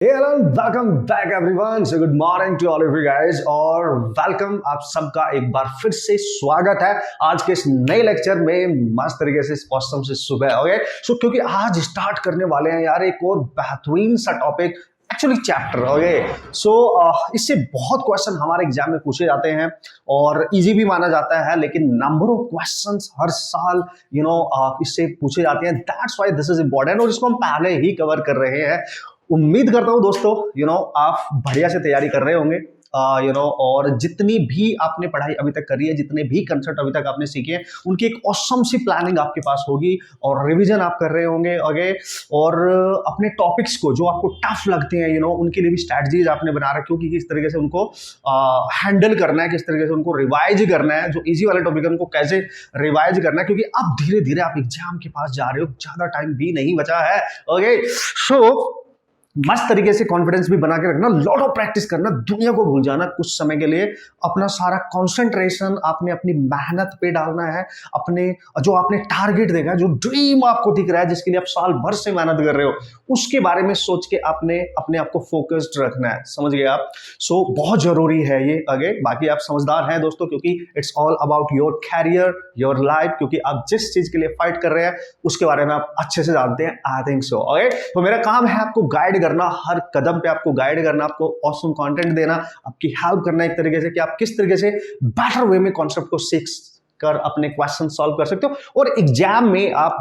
Hey, hello, welcome back everyone. So good morning to all of you guys और welcome आप सबका एक बार फिर से स्वागत है आज के इस नए लेक्चर में मस्त तरीके से मौसम से सुबह ओके सो क्योंकि आज स्टार्ट करने वाले हैं यार एक और बेहतरीन सा topic actually chapter okay so इससे बहुत क्वेश्चन हमारे एग्जाम में पूछे जाते हैं और इजी भी माना जाता है लेकिन नंबर ऑफ क्वेश्चंस हर साल इससे पूछे जाते हैं that's why this is important और इसको हम पहले ही कवर कर रहे हैं। उम्मीद करता हूं दोस्तों आप बढ़िया से तैयारी कर रहे होंगे और जितनी भी आपने पढ़ाई अभी तक करी है जितने भी कंसेप्ट अभी तक आपने सीखे हैं उनकी एक ऑसम सी प्लानिंग आपके पास होगी और रिवीजन आप कर रहे होंगे ओके और अपने टॉपिक्स को जो आपको टफ लगते हैं उनके लिए भी स्ट्रैटेजीज आपने बना रखी होगी कि किस तरीके से उनको हैंडल करना है किस तरीके से उनको रिवाइज करना है जो इजी वाले टॉपिक है उनको कैसे रिवाइज करना है क्योंकि अब धीरे धीरे आप एग्जाम के पास जा रहे हो ज्यादा टाइम भी नहीं बचा है ओके सो मस्त तरीके से कॉन्फिडेंस भी बना के रखना लॉट ऑफ प्रैक्टिस करना दुनिया को भूल जाना कुछ समय के लिए अपना सारा कंसंट्रेशन आपने अपनी मेहनत पे डालना है अपने जो आपने टारगेट देखा जो ड्रीम आपको दिख रहा है जिसके लिए आप साल भर से मेहनत कर रहे हो उसके बारे में सोच के आपने अपने आप को फोकस्ड रखना है समझ गए आप सो बहुत जरूरी है ये आगे बाकी आप समझदार हैं दोस्तों क्योंकि it's all about your career your life क्योंकि आप जिस चीज के लिए फाइट कर रहे हैं उसके बारे में आप अच्छे से जानते हैं आई थिंक सो ओके तो मेरा काम है आपको गाइड करना हर कदम पे आपको गाइड करना आपको ऑसम कंटेंट देना आपकी हेल्प करना एक तरीके से कि आप किस तरीके से बेटर वे में कॉन्सेप्ट को सीख कर अपने क्वेश्चन सॉल्व कर सकते हो और एग्जाम में आप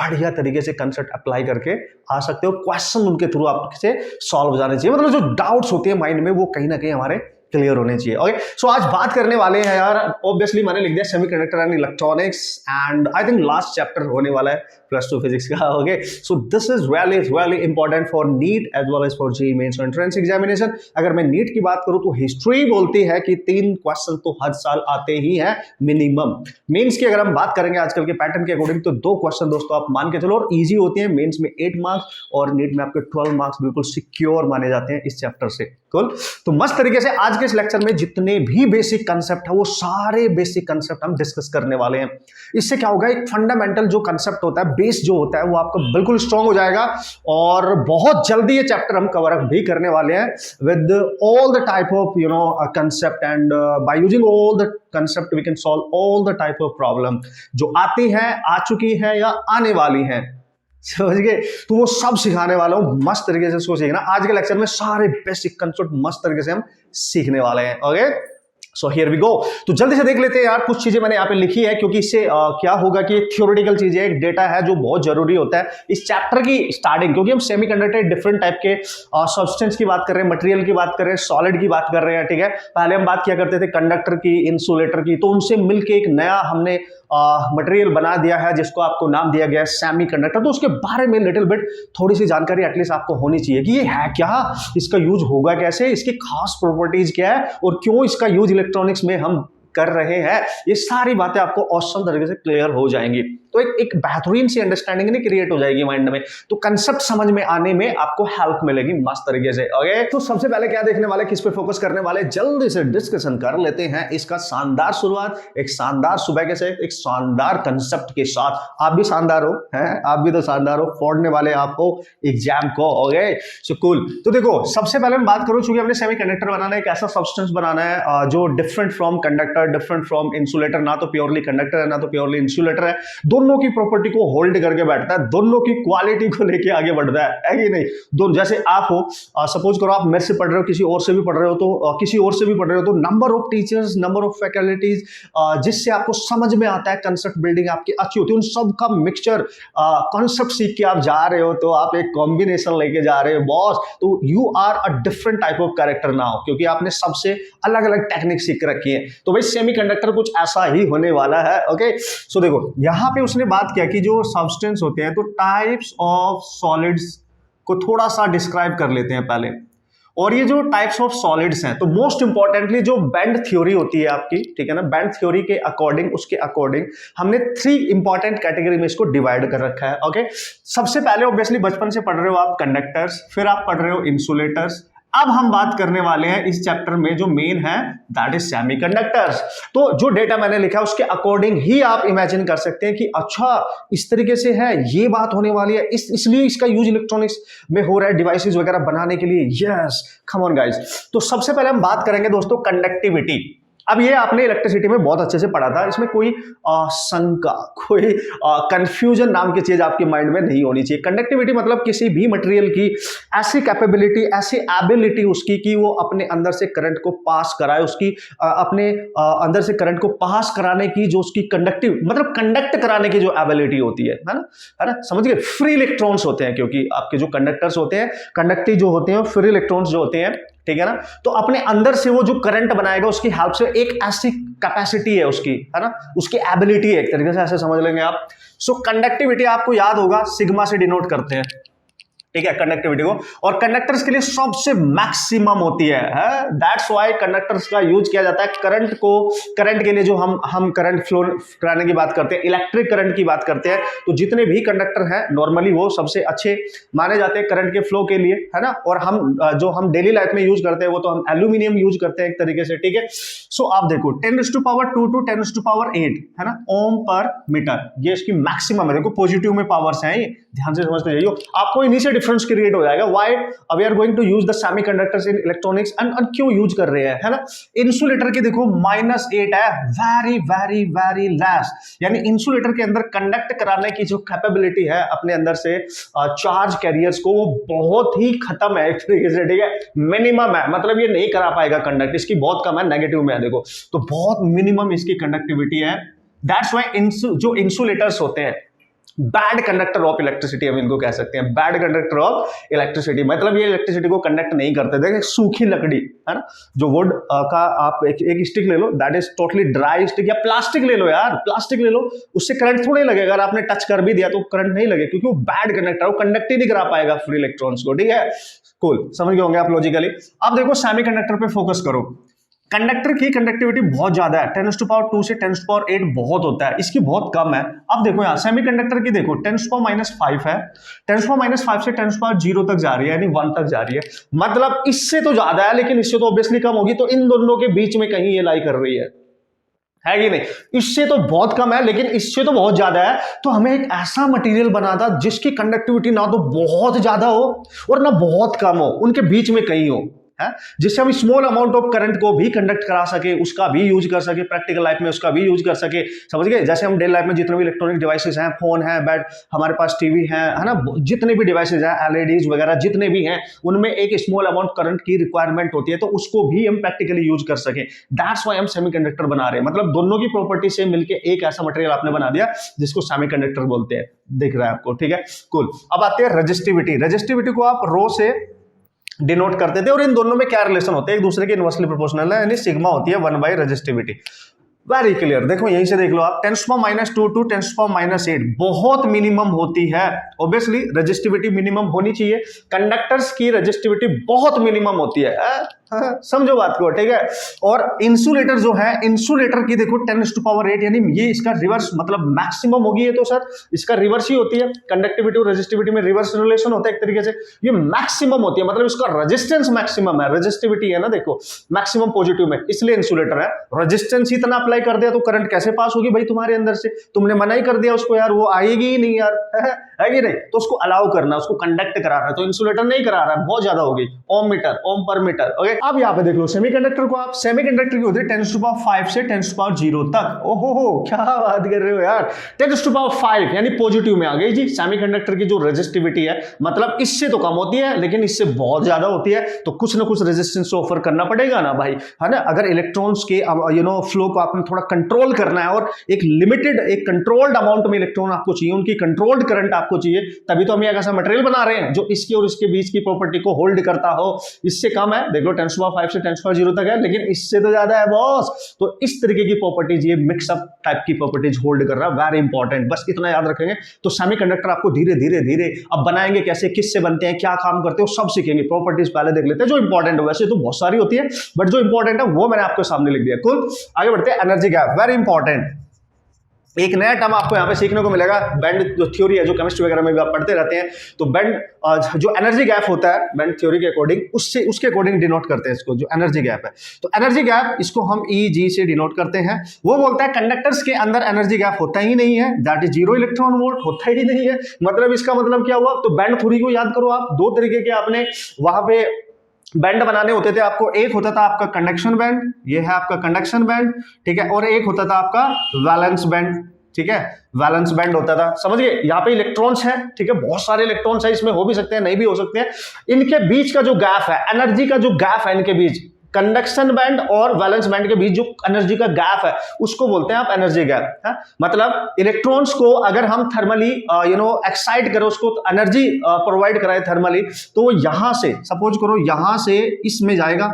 बढ़िया तरीके से कंसेप्ट अप्लाई करके आ सकते हो क्वेश्चन उनके थ्रू आपसे सॉल्व हो जाने चाहिए मतलब जो डाउट्स होते हैं माइंड में वो कहीं ना कहीं हमारे क्लियर होने चाहिए ओके सो आज बात करने वाले हैं यार ऑब्वियसली मैंने लिख दिया semiconductor and electronics and I think last chapter होने वाला है +2 फिजिक्स का okay so this is really important for NEET as well as for JEE Mains entrance examination. अगर मैं नीट की बात करूं तो हिस्ट्री बोलती है कि 3 क्वेश्चन तो हर साल आते ही हैं मिनिमम। मेंस की अगर हम बात करेंगे आजकल के पैटर्न के अकॉर्डिंग तो 2 क्वेश्चन दोस्तों आप मान के चलो और इजी होते हैं मेंस में 8 मार्क्स और नीट में आपके 12 मार्क्स बिल्कुल सिक्योर माने जाते हैं इस चैप्टर से cool? तो मस्त तरीके से आज के इस लेक्चर में जितने भी बेसिक कंसेप्ट है वो सारे बेसिक कंसेप्ट हम डिस्कस करने वाले हैं। इससे क्या होगा एक फंडामेंटल जो कंसेप्ट होता है बेस जो होता है वो आपका बिल्कुल स्ट्रांग हो जाएगा और बहुत जल्दी ये चैप्टर हम कवर अप भी करने वाले हैं with all the type of concept and by using all the concept we can solve all the type of problem जो आती हैं आ चुकी हैं या आने वाली हैं समझ गए तो वो सब सिखाने वाला हूं मस्त तरीके से उसको सीखना। आज के लेक्चर में सारे बेसिक कंसेप्ट मस्त तरीके से हम सीखने वाले हैं okay so here we go. तो जल्दी से देख लेते हैं यार कुछ चीजें मैंने यहाँ पे लिखी है क्योंकि इससे क्या होगा कि थ्योरेटिकल चीजें एक डेटा है जो बहुत जरूरी होता है इस चैप्टर की स्टार्टिंग क्योंकि हम सेमीकंडक्टर डिफरेंट टाइप के सब्सटेंस की बात कर रहे हैं मटेरियल की बात कर रहे हैं सॉलिड की बात कर रहे हैं ठीक है। पहले हम बात किया करते थे कंडक्टर की इंसुलेटर की तो उनसे मिलके एक नया हमने मटेरियल बना दिया है जिसको आपको नाम दिया गया है सेमीकंडक्टर। तो उसके बारे में लिटिल बिट थोड़ी सी जानकारी एटलीस्ट आपको होनी चाहिए कि ये है क्या इसका यूज होगा कैसे इसकी खास प्रॉपर्टीज क्या है और क्यों इसका यूज इलेक्ट्रॉनिक्स में हम कर रहे हैं ये सारी बातें आपको ऑसम तरीके से क्लियर हो जाएंगी तो एक बेहतरीन सी अंडरस्टैंडिंग नहीं क्रिएट हो जाएगी माइंड में तो कंसेप्ट समझ में आने में आपको हेल्प मिलेगी मस्त तरीके से ओके। तो सबसे पहले क्या देखने वाले किस पे फोकस करने वाले जल्दी से डिस्कशन कर लेते हैं इसका शानदार शुरुआत एक शानदार सुबह के से एक शानदार कंसेप्ट के साथ। आप भी शानदार हो हैं आप भी तो शानदार हो फोड़ने वाले आपको एग्जाम को ओके सो कूल। तो देखो सबसे पहले मैं बात करूं चूंकि हमने सेमीकंडक्टर बनाना है एक ऐसा सब्सटेंस बनाना है जो different from conductor different from insulator ना तो प्योरली कंडक्टर है ना तो प्योरली इंसुलेटर है दोनों की प्रॉपर्टी को होल्ड करके बैठता है दोनों की क्वालिटी को लेके आगे बढ़ता है कि नहीं। दोनों जैसे आप हो सपोज करो आप मेरे से पढ़ रहे हो किसी और से भी पढ़ रहे हो तो किसी और से भी पढ़ रहे हो तो number of teachers number of faculties जिससे आपको समझ में आता है कंसेप्ट बिल्डिंग आपकी अच्छी होती है उन सब का मिक्सचर कॉन्सेप्ट सीख के आप जा रहे हो तो आप एक कॉम्बिनेशन लेके जा रहे हो बॉस तो you are a different type of character now क्योंकि आपने सबसे अलग अलग टेक्निक सीख रखी है। तो भाई सेमीकंडक्टर कुछ ऐसा ही होने वाला है ओके सो देखो यहां पे उसने बात किया कि जो सब्सटेंस होते हैं तो टाइप्स ऑफ सॉलिड्स को थोड़ा सा डिस्क्राइब कर लेते हैं पहले और ये जो टाइप्स ऑफ सॉलिड्स हैं तो मोस्ट इंपॉर्टेंटली जो बैंड थ्योरी होती है आपकी ठीक है ना बैंड थ्योरी के अकॉर्डिंग उसके अकॉर्डिंग हमने 3 इंपॉर्टेंट कैटेगरी में इसको डिवाइड कर रखा है ओके। सबसे पहले ऑब्वियसली बचपन से पढ़ रहे हो आप कंडक्टर्स फिर आप पढ़ रहे हो इंसुलेटर्स अब हम बात करने वाले हैं इस चैप्टर में जो मेन है, दैट इज सेमीकंडक्टर्स। तो जो डेटा मैंने लिखा है उसके अकॉर्डिंग ही आप इमेजिन कर सकते हैं कि अच्छा इस तरीके से है, ये बात होने वाली है, इसलिए इसका यूज इलेक्ट्रॉनिक्स में हो रहा है डिवाइसेस वगैरह बनाने के लिए। Yes, come on guys. तो सबसे पहले हम बात करेंगे दोस्तों कंडक्टिविटी। अब ये आपने इलेक्ट्रिसिटी में बहुत अच्छे से पढ़ा था, इसमें कोई शंका, कोई कंफ्यूजन नाम की चीज आपके माइंड में नहीं होनी चाहिए। कंडक्टिविटी मतलब किसी भी मटेरियल की ऐसी कैपेबिलिटी, ऐसी एबिलिटी उसकी कि वो अपने अंदर से करंट को पास कराए, उसकी अपने अंदर से करंट को पास कराने की जो उसकी कंडक्टिव मतलब कंडक्ट कराने की जो एबिलिटी होती है ना, समझ गए। फ्री इलेक्ट्रॉन्स होते हैं, क्योंकि आपके जो कंडक्टर्स होते हैं, कंडक्टिव जो होते हैं, फ्री इलेक्ट्रॉन्स जो होते हैं, ठीक है ना। तो अपने अंदर से वो जो करंट बनाएगा उसकी हेल्प से एक ऐसी कैपेसिटी है उसकी, है ना, उसकी एबिलिटी है, एक तरीके से ऐसे समझ लेंगे आप। सो कंडक्टिविटी आपको याद होगा सिग्मा से डिनोट करते हैं, ठीक है, कंडक्टिविटी को। और कंडक्टर्स के लिए सबसे मैक्सिमम होती है, दैट्स व्हाई कंडक्टर्स का यूज किया जाता है करंट के लिए जो हम करंट फ्लो कराने की बात करते हैं, इलेक्ट्रिक करंट की बात करते हैं, तो जितने भी कंडक्टर हैं नॉर्मली वो सबसे अच्छे माने जाते हैं करंट के फ्लो के लिए, है ना। और हम डेली लाइफ में यूज करते हैं वो तो हम एल्यूमिनियम यूज करते हैं एक तरीके से, ठीक है। सो आप देखो 10⁻² to 10⁸8 है ना, ओम पर मीटर, ये इसकी मैक्सिमम है। देखो पॉजिटिव में पावर्स हैं, ये ध्यान से समझते जाइए, आपको इन्हीं से डिफरेंस क्रिएट हो जाएगा। Why we are going to use the semiconductors in electronics and क्यों यूज कर रहे हैं, है ना। इंसुलेटर के देखो -8 है, वेरी वेरी वेरी लेस, यानी इंसुलेटर के अंदर कंडक्ट कराने की जो कैपेबिलिटी है अपने अंदर से चार्ज कैरियर्स को, वो बहुत ही खत्म है एक तरीके से, ठीक है, मिनिमम है, मतलब ये नहीं करा पाएगा कंडक्ट, इसकी बहुत कम है, नेगेटिव में है देखो, तो बहुत मिनिमम इसकी कंडक्टिविटी है। दैट्स व्हाई जो इंसुलेटर्स होते हैं, बैड कंडक्टर ऑफ इलेक्ट्रिसिटी हम इनको कह सकते हैं, बैड कंडक्टर ऑफ इलेक्ट्रिसिटी, मतलब ये इलेक्ट्रिसिटी को कंडक्ट नहीं करते। देखिए सूखी लकड़ी है ना, जो वुड का आप एक स्टिक ले लो, that is totally dry stick, या प्लास्टिक ले लो यार, प्लास्टिक ले लो, उससे करंट थोड़ी लगेगा, अगर आपने टच कर भी दिया तो करंट नहीं लगे, क्योंकि वो बैड कंडक्टर, वो कंडक्ट ही नहीं करा पाएगा फ्री इलेक्ट्रॉन्स को, ठीक है। कूल, समझ गए होंगे आप लॉजिकली। अब देखो सेमीकंडक्टर पे फोकस करो। कंडक्टर की कंडक्टिविटी बहुत ज्यादा है, 10⁻² से 10⁸8 बहुत होता है, इसकी बहुत कम है। अब देखो यहाँ सेमीकंडक्टर की देखो 10⁻⁵ है, 10⁻⁵ से 10⁻0 तक जा रही है, यानी 1 तक जा रही है, मतलब इससे तो ज्यादा है, लेकिन इससे तो ऑब्वियसली कम होगी, तो इन दोनों के बीच में कहीं ये लाई कर रही है कि नहीं। इससे तो बहुत कम है, लेकिन इससे तो बहुत ज्यादा है। तो हमें एक ऐसा मटेरियल बना था जिसकी कंडक्टिविटी ना तो बहुत ज्यादा हो और ना बहुत कम हो, उनके बीच में कहीं हो, है, जिससे हम स्मॉल अमाउंट ऑफ करंट को भी कंडक्ट करा सके, उसका भी यूज कर सके, प्रैक्टिकल लाइफ में उसका भी यूज कर सके, समझ गए। जैसे हम डेली लाइफ में जितने भी इलेक्ट्रॉनिक डिवाइसेस हैं, फोन है, बैट, हमारे पास टीवी है ना, जितने भी डिवाइसेस हैं, एलईडीज वगैरह जितने भी हैं, उनमें एक स्मॉल अमाउंट करंट की रिक्वायरमेंट होती है, तो उसको भी हम प्रैक्टिकली यूज कर सके। दैट्स व्हाई हम सेमीकंडक्टर बना रहे हैं, मतलब दोनों की प्रॉपर्टी से मिलकर एक ऐसा मटेरियल आपने बना दिया जिसको सेमीकंडक्टर बोलते हैं, दिख रहा है आपको, ठीक है, कूल। अब आते हैं रजिस्टिविटी। रजिस्टिविटी को आप रो से डिनोट करते थे, और इन दोनों में क्या रिलेशन होते हैं, एक दूसरे के इनवर्सली प्रोपोर्शनल है, यानी सिग्मा होती है 1 बाई रजिस्टिविटी। वेरी क्लियर, देखो यहीं से देख लो आप, 10⁻² to 10⁻8 बहुत मिनिमम होती है, ऑब्वियसली रजिस्टिविटी मिनिमम होनी चाहिए, कंडक्टर्स की रजिस्टिविटी बहुत मिनिमम होती है, समझो बात को, ठीक है। और इंसुलेटर जो है, इंसुलेटर की देखो 10⁸8, यानी ये इसका रिवर्स, मतलब मैक्सिमम होगी, ये तो सर इसका रिवर्स ही होती है, कंडक्टिविटी और रेजिस्टिविटी में रिवर्स रिलेशन होता है एक तरीके से, ये मैक्सिमम होती है, मतलब इसका रेजिस्टेंस मैक्सिमम है, रेजिस्टिविटी है ना, देखो मैक्सिमम पॉजिटिव में, इसलिए इंसुलेटर है। रेजिस्टेंस ही इतना अप्लाई कर दिया तो करंट कैसे पास होगी भाई तुम्हारे अंदर से, तुमने मना ही कर दिया उसको यार, वो आएगी ही नहीं यार, है कि नहीं, तो उसको अलाउ करना, उसको कंडक्ट कराना, तो इंसुलेटर नहीं करा रहा है, बहुत ज्यादा होगी, ओम मीटर, ओम पर मीटर, ओके। अब यहाँ पे देख लो सेमीकंडक्टर को, आप सेमीकंडक्टर की होती है 10⁵ से 10⁻0 तक, ओहो क्या बात कर रहे हो यार, 10⁵ यानी पॉजिटिव में आ गई जी सेमीकंडक्टर की जो रेजिस्टिविटी है, मतलब इससे तो कम होती है लेकिन इससे बहुत ज्यादा होती है, तो कुछ ना कुछ रेजिस्टेंस ऑफर करना पड़ेगा ना भाई, है ना। अगर इलेक्ट्रॉन्स के फ्लो को आपने थोड़ा कंट्रोल करना है, और एक लिमिटेड, एक कंट्रोल्ड अमाउंट में इलेक्ट्रॉन आपको चाहिए, उनकी कंट्रोल्ड करंट आपको चाहिए, तभी तो हम एक ऐसा मटेरियल बना रहे हैं जो इसकी और इसके बीच की प्रॉपर्टी को होल्ड करता हो। इससे कम है, देख लो 10⁵ से 10⁻0 तक है, लेकिन इससे तो ज्यादा है बॉस, तो इस तरीके की प्रॉपर्टीज, ये मिक्सअप टाइप की प्रॉपर्टीज होल्ड कर रहा है, वेरी इंपॉर्टेंट, बस इतना याद रखेंगे। तो सेमीकंडक्टर आपको धीरे धीरे धीरे अब बनाएंगे कैसे, किससे बनते हैं, क्या काम करते हो, सब सीखेंगे, प्रॉपर्टीज पहले देख लेते हैं जो इंपॉर्टेंट है, वैसे तो बहुत सारी होती है बट जो इंपॉर्टेंट है वो मैंने आपको सामने लिख दिया। कुल, आगे बढ़ते हैं, एनर्जी गैप, वेरी इंपॉर्टेंट। एक नया टर्म आपको यहाँ पे सीखने को मिलेगा, बैंड जो थ्योरी है, जो केमिस्ट्री वगैरह में भी आप पढ़ते रहते हैं, तो बैंड जो एनर्जी गैप होता है बैंड थ्योरी के अकॉर्डिंग, उससे उसके अकॉर्डिंग डिनोट करते हैं इसको, जो एनर्जी गैप है। तो एनर्जी गैप इसको हम EG से डिनोट करते हैं। वो बोलता है कंडक्टर्स के अंदर एनर्जी गैप होता ही नहीं है, दैट इज 0 इलेक्ट्रॉन वोल्ट, होता ही नहीं है। मतलब इसका मतलब क्या हुआ, तो बैंड थ्योरी को याद करो आप, दो तरीके के आपने वहां पे बैंड बनाने होते थे आपको। एक होता था आपका कंडक्शन बैंड, ये है आपका कंडक्शन बैंड, ठीक है, और एक होता था आपका वैलेंस बैंड, ठीक है, वैलेंस बैंड होता था। समझिए यहाँ पे इलेक्ट्रॉन्स हैं, ठीक है, बहुत सारे इलेक्ट्रॉन्स हैं इसमें, हो भी सकते हैं नहीं भी हो सकते हैं। इनके बीच का जो गैप है, एनर्जी का जो गैप है इनके बीच, कंडक्शन बैंड और वैलेंस बैंड के बीच जो एनर्जी का गैप है उसको बोलते हैं आप एनर्जी गैप है। मतलब इलेक्ट्रॉन्स को अगर हम थर्मली एक्साइट करें, उसको एनर्जी प्रोवाइड कराए थर्मली, तो यहां से सपोज करो यहां से इसमें जाएगा,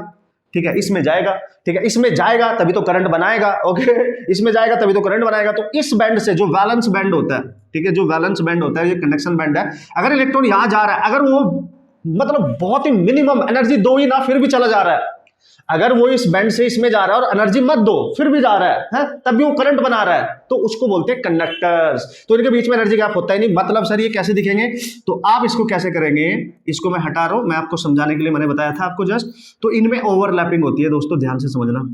ठीक है, इसमें जाएगा, ठीक है, इसमें जाएगा तभी तो करंट बनाएगा, ओके, इसमें जाएगा तभी तो करंट बनाएगा। तो इस बैंड से जो वैलेंस बैंड होता है, ठीक है, जो वैलेंस बैंड होता है, ये कंडक्शन बैंड है, अगर इलेक्ट्रॉन यहां जा रहा है, अगर वो मतलब बहुत ही मिनिमम एनर्जी दो ही ना, फिर भी चला जा रहा है, अगर वो इस बैंड से इसमें जा रहा है और एनर्जी मत दो फिर भी जा रहा है तब भी वो करंट बना रहा है, तो उसको बोलते हैं कंडक्टर्स। तो इनके बीच में एनर्जी गैप होता ही नहीं। मतलब सर ये कैसे दिखेंगे, तो आप इसको कैसे करेंगे, इसको मैं हटा रहा हूं, मैं आपको समझाने के लिए मैंने बताया था आपको जस्ट। तो इनमें ओवरलैपिंग होती है दोस्तों, ध्यान से समझना।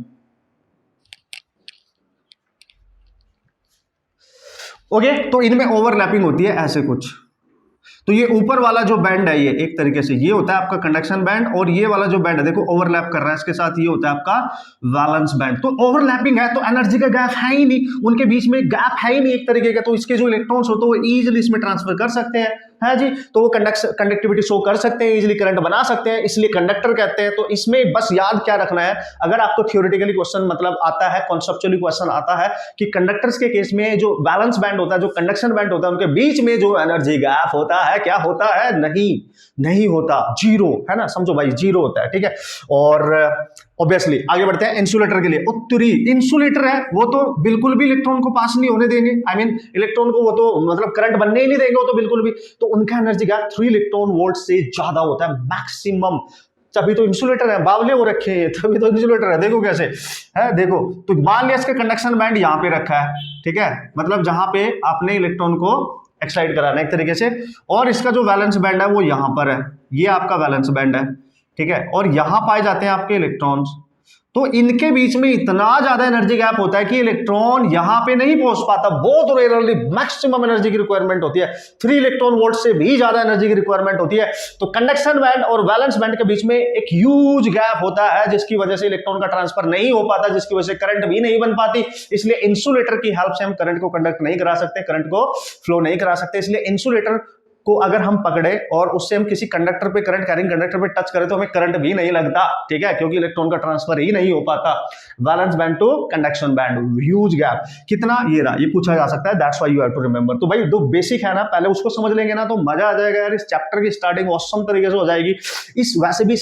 ओके, तो इनमें ओवरलैपिंग होती है ऐसे कुछ। तो ये ऊपर वाला जो बैंड है, ये एक तरीके से ये होता है आपका कंडक्शन बैंड, और ये वाला जो बैंड है देखो ओवरलैप कर रहा है इसके साथ, ये होता है आपका वैलेंस बैंड। तो ओवरलैपिंग है तो एनर्जी का गैप है ही नहीं, उनके बीच में गैप है ही नहीं एक तरीके का, तो इसके जो इलेक्ट्रॉन्स होते हैं वो इजीली इसमें ट्रांसफर कर सकते हैं, है जी, तो वो कंडक्टिविटी शो कर सकते हैं, इजीली करंट बना सकते हैं, इसलिए कंडक्टर कहते हैं। तो इसमें बस याद क्या रखना है, अगर आपको थियोरेटिकली क्वेश्चन मतलब आता है, कॉन्सेप्चुअली क्वेश्चन आता है कि कंडक्टर्स के केस में जो बैलेंस बैंड होता है, जो कंडक्शन बैंड होता है, उनके बीच में जो एनर्जी गैप होता है, क्या होता है, नहीं होता, जीरो, है ना, समझो भाई जीरो होता है, ठीक है। और ऑब्वियसली आगे बढ़ते हैं इंसुलेटर के लिए। उत्तरी इंसुलेटर है, वो तो बिल्कुल भी इलेक्ट्रॉन को पास नहीं होने देंगे, आई मीन इलेक्ट्रॉन को वो तो मतलब करंट बनने ही नहीं देंगे वो तो बिल्कुल भी। तो उनका एनर्जी गैप 3 इलेक्ट्रॉन वोल्ट से ज्यादा होता है मैक्सिमम, तभी तो इंसुलेटर है, बावले वो रखे हैं, तभी तो इंसुलेटर है। देखो कैसे है, देखो, तो मान लिया इसका कंडक्शन बैंड यहां पे रखा है, ठीक है, मतलब जहां पे आपने इलेक्ट्रॉन को एक्साइट कराना है एक तरीके से, और इसका जो वैलेंस बैंड है वो यहां पर है, ये आपका वैलेंस बैंड है, ठीक है, और यहां पाए जाते हैं आपके इलेक्ट्रॉन्स। तो इनके बीच में इतना ज्यादा एनर्जी गैप होता है कि इलेक्ट्रॉन यहां पे नहीं पहुंच पाता, बहुत रेयरली मैक्सिमम एनर्जी की रिक्वायरमेंट होती है, 3 इलेक्ट्रॉन वोल्ट से भी ज्यादा एनर्जी की रिक्वायरमेंट होती है। तो कंडक्शन बैंड और वैलेंस बैंड के बीच में एक ह्यूज गैप होता है, जिसकी वजह से इलेक्ट्रॉन का ट्रांसफर नहीं हो पाता, जिसकी वजह से करंट भी नहीं बन पाती। इसलिए इंसुलेटर की हेल्प से हम करंट को कंडक्ट नहीं करा सकते, करंट को फ्लो नहीं करा सकते। इसलिए इंसुलेटर को अगर हम पकड़े और उससे हम किसी कंडक्टर पे करंट कैरिंग कंडक्टर पे टच करें तो हमें करंट भी नहीं लगता, ठीक है, क्योंकि इलेक्ट्रॉन का ट्रांसफर ही नहीं हो पाता। Valence band to conduction band, huge gap कितना, ये रहा, ये पूछा जा सकता है, that's why you have to remember. तो भाई दो बेसिक है ना, पहले उसको समझ लेंगे ना तो मजा आ जाएगा यार, इस चैप्टर की स्टार्टिंग ऑसम तरीके से हो जाएगी। इस वैसे भी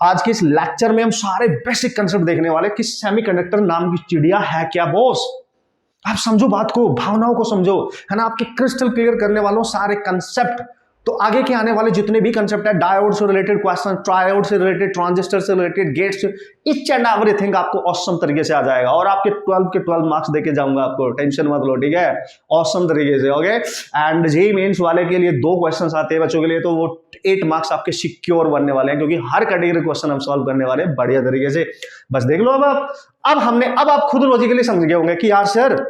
आज के इस लेक्चर में हम सारे बेसिक कंसेप्ट देखने वाले कि सेमीकंडक्टर नाम की चिड़िया है क्या बॉस। आप समझो बात को, भावनाओं को समझो, है ना, आपके क्रिस्टल क्लियर करने वालों सारे कंसेप्ट। तो आगे के आने वाले जितने भी कंसेप्ट है, डायोड से रिलेटेड क्वेश्चन, ट्रायोड से रिलेटेड, ट्रांजिस्टर से रिलेटेड, गेट से, ईच एंड एवरीथिंग आपको ऑसम तरीके से आ जाएगा, और आपके 12 के 12 मार्क्स देके जाऊंगा आपको, टेंशन मत लो, ठीक है, ऑसम तरीके से, ओके। एंड जेईई मेंस वाले के लिए 2 क्वेश्चन आते हैं बच्चों के लिए, तो वो 8 मार्क्स आपके सिक्योर बनने वाले हैं, क्योंकि हर कैटेगरी क्वेश्चन हम सॉल्व करने वाले हैं बढ़िया तरीके से। बस देख लो अब आप खुद लॉजिकली समझ गए होंगे कि यार सर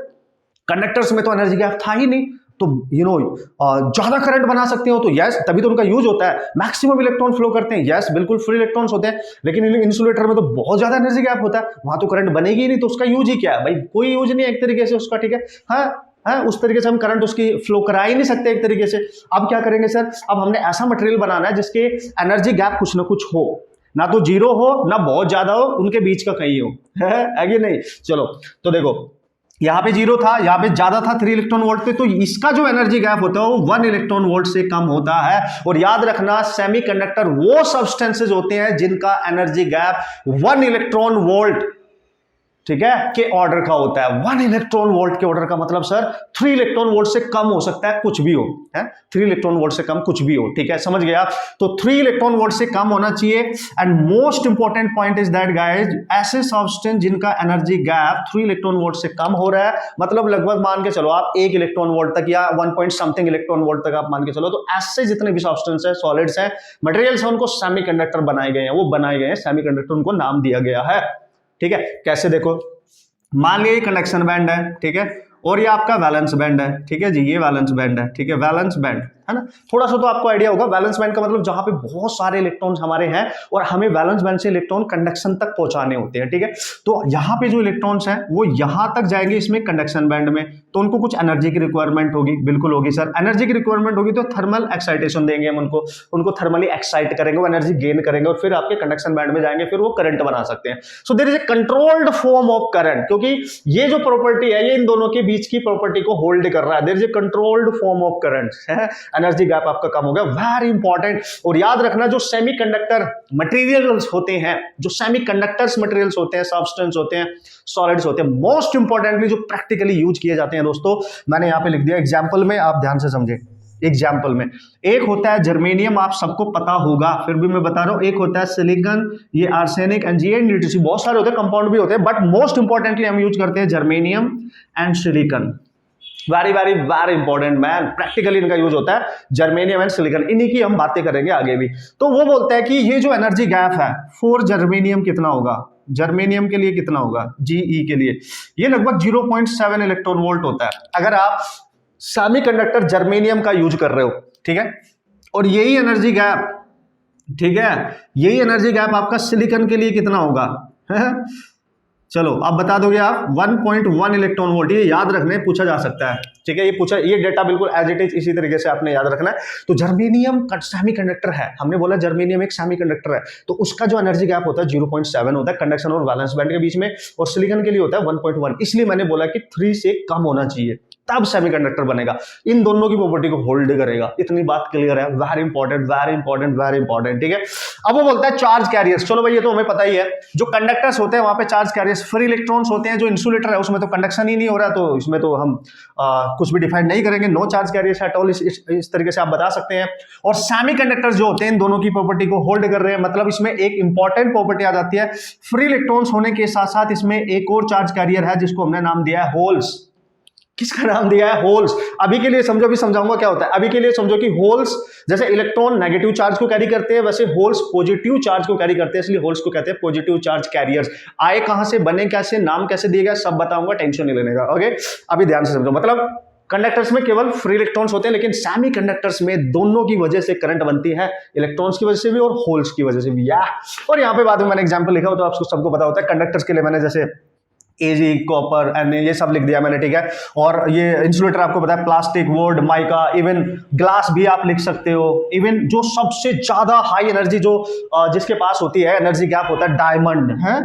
कंडक्टर्स में तो एनर्जी गैप था ही नहीं, तो ज्यादा करंट बना सकते हो, तो यस, तभी तो उनका यूज होता है, मैक्सिमम इलेक्ट्रॉन फ्लो करते हैं, यस बिल्कुल फ्री इलेक्ट्रॉन्स होते हैं। लेकिन इंसुलेटर में तो बहुत ज्यादा एनर्जी गैप होता है, वहां तो करंट बनेगी ही नहीं, तो उसका यूज ही क्या है भाई, कोई यूज नहीं है एक तरीके से उसका, ठीक है। हाँ, उस तरीके से हम करंट उसकी फ्लो करा ही नहीं सकते एक तरीके से। अब क्या करेंगे सर, अब हमने ऐसा मटेरियल बनाना है जिसके एनर्जी गैप कुछ ना कुछ हो, ना तो जीरो हो ना बहुत ज्यादा हो, उनके बीच का कहीं हो, है कि नहीं। चलो तो देखो, यहां पे जीरो था, यहां पे ज्यादा था 3 इलेक्ट्रॉन वोल्ट पे, तो इसका जो एनर्जी गैप होता है वो 1 इलेक्ट्रॉन वोल्ट से कम होता है। और याद रखना, सेमीकंडक्टर वो सब्सटेंसेस होते हैं जिनका एनर्जी गैप 1 इलेक्ट्रॉन वोल्ट ठीक है, के ऑर्डर का होता है। 1 इलेक्ट्रॉन वोल्ट के ऑर्डर का मतलब सर 3 इलेक्ट्रॉन वोल्ट से कम हो सकता है, कुछ भी हो, है 3 इलेक्ट्रॉन वोल्ट से कम कुछ भी हो, ठीक है, समझ गया। तो 3 इलेक्ट्रॉन वोल्ट से कम होना चाहिए। And most important point is that guys, ऐसे सब्सटेंस जिनका एनर्जी गैप 3 इलेक्ट्रॉन वोल्ट से कम हो रहा है, मतलब लगभग मान के चलो आप 1 इलेक्ट्रॉन वोल्ट तक या 1 पॉइंट समथिंग इलेक्ट्रॉन वोल्ट तक आप मान के चलो, तो ऐसे जितने भी सब्सटेंस है, सॉलिड्स है, मटेरियल्स है, उनको सेमीकंडक्टर बनाए गए हैं, वो बनाए गए हैं सेमीकंडक्टर, उनको नाम दिया गया है। ठीक है, कैसे देखो, मान लिया ये कंडक्शन बैंड है, ठीक है, और ये आपका वैलेंस बैंड है, ठीक है जी, ये वैलेंस बैंड है, ठीक है, वैलेंस बैंड है ना। थोड़ा सा तो आपको आइडिया होगा, वैलेंस बैंड का मतलब जहां पे बहुत सारे इलेक्ट्रॉन्स हमारे हैं और हमें वैलेंस बैंड से इलेक्ट्रॉन कंडक्शन तक पहुंचाने होते हैं, ठीक है। तो यहाँ पे जो इलेक्ट्रॉन्स हैं वो यहां तक जाएंगे इसमें कंडक्शन बैंड में, तो उनको कुछ एनर्जी की रिक्वायरमेंट होगी, बिल्कुल होगी सर, एनर्जी की रिक्वायरमेंट होगी तो थर्मल एक्साइटेशन देंगे हम उनको थर्मली एक्साइट करेंगे, वो एनर्जी गेन करेंगे और फिर आपके कंडक्शन बैंड में जाएंगे, फिर वो करंट बना सकते हैं। So there is a controlled form of current, क्योंकि ये जो प्रॉपर्टी है ये इन दोनों के बीच की प्रॉपर्टी को होल्ड कर रहा है। There is a controlled form of current, energy gap आपका कम हो गया, वेरी इंपॉर्टेंट। और याद रखना, जो सेमीकंडक्टर मटेरियल्स होते हैं, जो सेमीकंडक्टर्स मटेरियल्स होते हैं, सब्सटेंस होते हैं, सॉलिड्स होते हैं, मोस्ट इंपॉर्टेंटली जो प्रैक्टिकली यूज किए जाते हैं दोस्तों, मैंने यहां पे लिख दिया एग्जांपल में, आप ध्यान से समझे। एग्जाम्पल में एक होता है जर्मेनियम, आप सबको पता होगा, फिर भी मैं बता रहा हूं, एक होता है सिलिकॉन, ये आर्सेनिक एंड जी, बहुत सारे होते हैं, कंपाउंड भी होते हैं, बट मोस्ट इंपॉर्टेंटली हम यूज करते हैं germanium and silicon. Very very very important man, practically इनका यूज होता है जर्मेनियम एंड सिलिकॉन, इन्हीं की हम बातें करेंगे आगे भी। तो वो बोलता है कि ये जो एनर्जी गैप है फॉर जर्मेनियम कितना होगा, जर्मेनियम के लिए कितना होगा, जीई के लिए ये लगभग 0.7 इलेक्ट्रॉन वोल्ट होता है, अगर आप सेमीकंडक्टर जर्मेनियम का यूज कर रहे हो, ठीक है। और यही एनर्जी गैप, ठीक है, यही एनर्जी गैप आपका सिलिकॉन के लिए कितना होगा चलो आप बता दोगे आप, 1.1 इलेक्ट्रॉन वोल्ट, ये याद रखने पूछा जा सकता है, ठीक है, ये पूछा, ये डेटा बिल्कुल एज इट इज इसी तरीके से आपने याद रखना है। तो जर्मेनियम सेमीकंडक्टर है, हमने बोला जर्मेनियम एक सेमीकंडक्टर है, तो उसका जो एनर्जी गैप होता है 0.7 होता है कंडक्शन और वैलेंस बैंड के बीच में, और सिलिकॉन के लिए होता है 1.1, इसलिए मैंने बोला कि 3 से कम होना चाहिए तब सेमीकंडक्टर बनेगा, इन दोनों की प्रॉपर्टी को होल्ड करेगा, इतनी बात क्लियर है, very important very important very important, ठीक है। अब वो बोलता है चार्ज कैरियर्स, चलो भाई ये तो हमें पता ही है, जो कंडक्टर्स होते हैं वहां पे चार्ज कैरियर्स, फ्री इलेक्ट्रॉन्स होते हैं, जो इंसुलेटर है उसमें तो कंडक्शन ही नहीं हो रहा, तो इसमें तो हम कुछ भी डिफाइन नहीं करेंगे, no charge carriers at all, इस तरीके से आप बता सकते हैं। और सेमीकंडक्टर्स जो होते हैं इन दोनों की प्रॉपर्टी को होल्ड कर रहे हैं, मतलब इसमें एक इंपॉर्टेंट प्रॉपर्टी आ जाती है, फ्री इलेक्ट्रॉन्स होने के साथ साथ इसमें एक और चार्ज कैरियर है जिसको हमने नाम दिया है होल्स। किसका नाम दिया है, होल्स। अभी के लिए समझो, अभी समझाऊंगा क्या होता है, अभी के लिए समझो कि होल्स जैसे इलेक्ट्रॉन नेगेटिव चार्ज को कैरी करते हैं, वैसे होल्स पॉजिटिव चार्ज को कैरी करते हैं, इसलिए होल्स को कहते हैं पॉजिटिव चार्ज कैरियर्स। आए कहां से, बने कैसे, नाम कैसे दिए गए, सब बताऊंगा, टेंशन नहीं लेने का, ओके। अभी ध्यान से समझो, मतलब कंडक्टर्स में केवल फ्री इलेक्ट्रॉन्स होते हैं, लेकिन सेमी कंडक्टर्स में दोनों की वजह से करंट बनती है, इलेक्ट्रॉन्स की वजह से भी और होल्स की वजह से भी, या। और यहाँ पे बाद में मैंने एग्जांपल लिखा हो तो आपको सबको पता होता है, कंडक्टर्स के लिए मैंने जैसे एजी, कॉपर एंड ये सब लिख दिया मैंने, ठीक है। और ये इंसुलेटर आपको पता है, plastic, would, mica, even glass भी आप लिख सकते हो। इवन जो सबसे ज्यादा हाई एनर्जी जो जिसके पास होती है, एनर्जी गैप होता है, डायमंड है,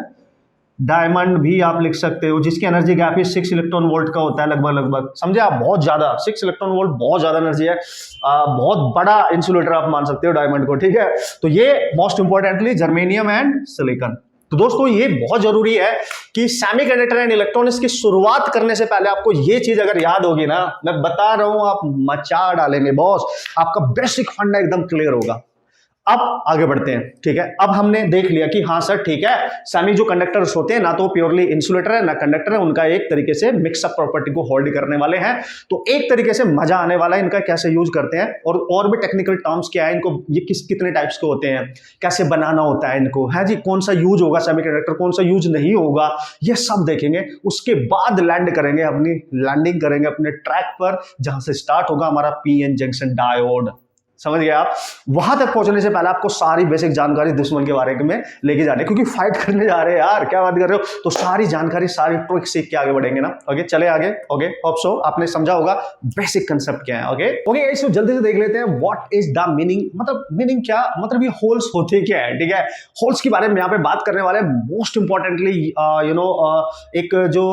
डायमंड भी आप लिख सकते हो, जिसकी एनर्जी गैप ही 6 इलेक्ट्रॉन वोल्ट का होता है, लगभग समझे आप, बहुत ज्यादा, 6 इलेक्ट्रॉन वोल्ट बहुत ज्यादा एनर्जी है, बहुत बड़ा इंसुलेटर आप मान सकते हो डायमंड को, ठीक है। तो ये most importantly germanium and silicon. तो दोस्तों ये बहुत जरूरी है कि सेमीकंडक्टर एंड इलेक्ट्रॉनिक्स की शुरुआत करने से पहले आपको ये चीज अगर याद होगी ना, मैं बता रहा हूं आप मचा डालेंगे बॉस, आपका बेसिक फंडा एकदम क्लियर होगा। अब आगे बढ़ते हैं, ठीक है। अब हमने देख लिया कि हाँ सर ठीक है, सेमी जो कंडक्टर्स होते हैं ना तो प्योरली इंसुलेटर है ना कंडक्टर है, उनका एक तरीके से मिक्सअप प्रॉपर्टी को होल्ड करने वाले हैं, तो एक तरीके से मजा आने वाला है इनका कैसे यूज करते हैं, और भी टेक्निकल टर्म्स क्या है इनको, ये कितने टाइप्स के होते हैं, कैसे बनाना होता है इनको, है जी, कौन सा यूज होगा सेमीकंडक्टर, कौन सा यूज नहीं होगा, ये सब देखेंगे। उसके बाद लैंडिंग करेंगे अपने ट्रैक पर, जहां से स्टार्ट होगा हमारा पीएन जंक्शन डायोड। समझ गए आप, वहां तक पहुंचने से पहले आपको सारी बेसिक जानकारी दुश्मन के बारे में लेके जाने, क्योंकि फाइट करने जा रहे हैं यार, क्या बात कर रहे हो, तो सारी जानकारी सारी ट्रिक सीख के आगे बढ़ेंगे ना, ओके। चले आगे, ओके। होप सो आपने समझा होगा बेसिक कंसेप्ट क्या है, ओके। इसको जल्दी से देख लेते हैं, व्हाट इज द मीनिंग, मतलब मीनिंग क्या, मतलब ये होल्स होते क्या है, ठीक है। होल्स के बारे में यहाँ पे बात करने वाले, मोस्ट इंपॉर्टेंटली एक जो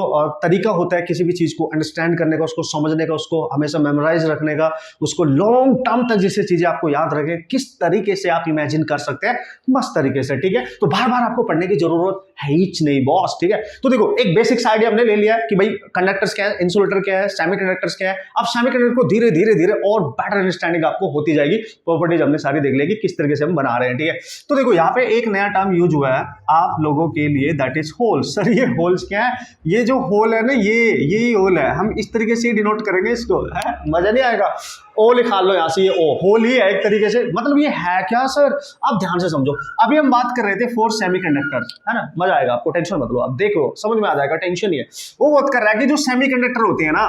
तरीका होता है किसी भी चीज को अंडरस्टैंड करने का, उसको समझने का, उसको हमेशा मेमोराइज रखने का, उसको लॉन्ग टर्म तक जिससे चीजें आपको याद रखें, किस तरीके से आप इमेजिन कर सकते हैं मस्त तरीके से, ठीक है। तो बार बार आपको पढ़ने की जरूरत है ही नहीं बॉस, ठीक है। तो देखो एक बेसिक्स आइडिया हमने ले लिया कि भाई कंडक्टर्स क्या है, इंसुलेटर क्या है, सेमीकंडक्टर्स क्या है। अब सेमीकंडक्टर को धीरे धीरे धीरे और बेटर अंडरस्टैंडिंग आपको होती जाएगी, प्रॉपर्टीज हमने सारी देख लेगी किस तरीके से हम बना रहे हैं, ठीक है। तो देखो यहाँ पे एक नया टर्म यूज हुआ है आप लोगों के लिए, दैट इज होल। सर ये होल्स क्या है? ये जो होल है ना, यही होल है, हम इस तरीके से डिनोट करेंगे इसको, है मजा नहीं आएगा। ओ लिखा लो यहाँ से, ये ओ होल ही है एक तरीके से, मतलब ये है क्या सर? आप ध्यान से समझो। अभी हम बात कर रहे थे फोर सेमीकंडक्टर्स, है ना, मजा आएगा आपको, टेंशन मत लो, आप देखो समझ में आ जाएगा, टेंशन ही है। वो बात कर रहा है कि जो सेमीकंडक्टर होते हैं ना,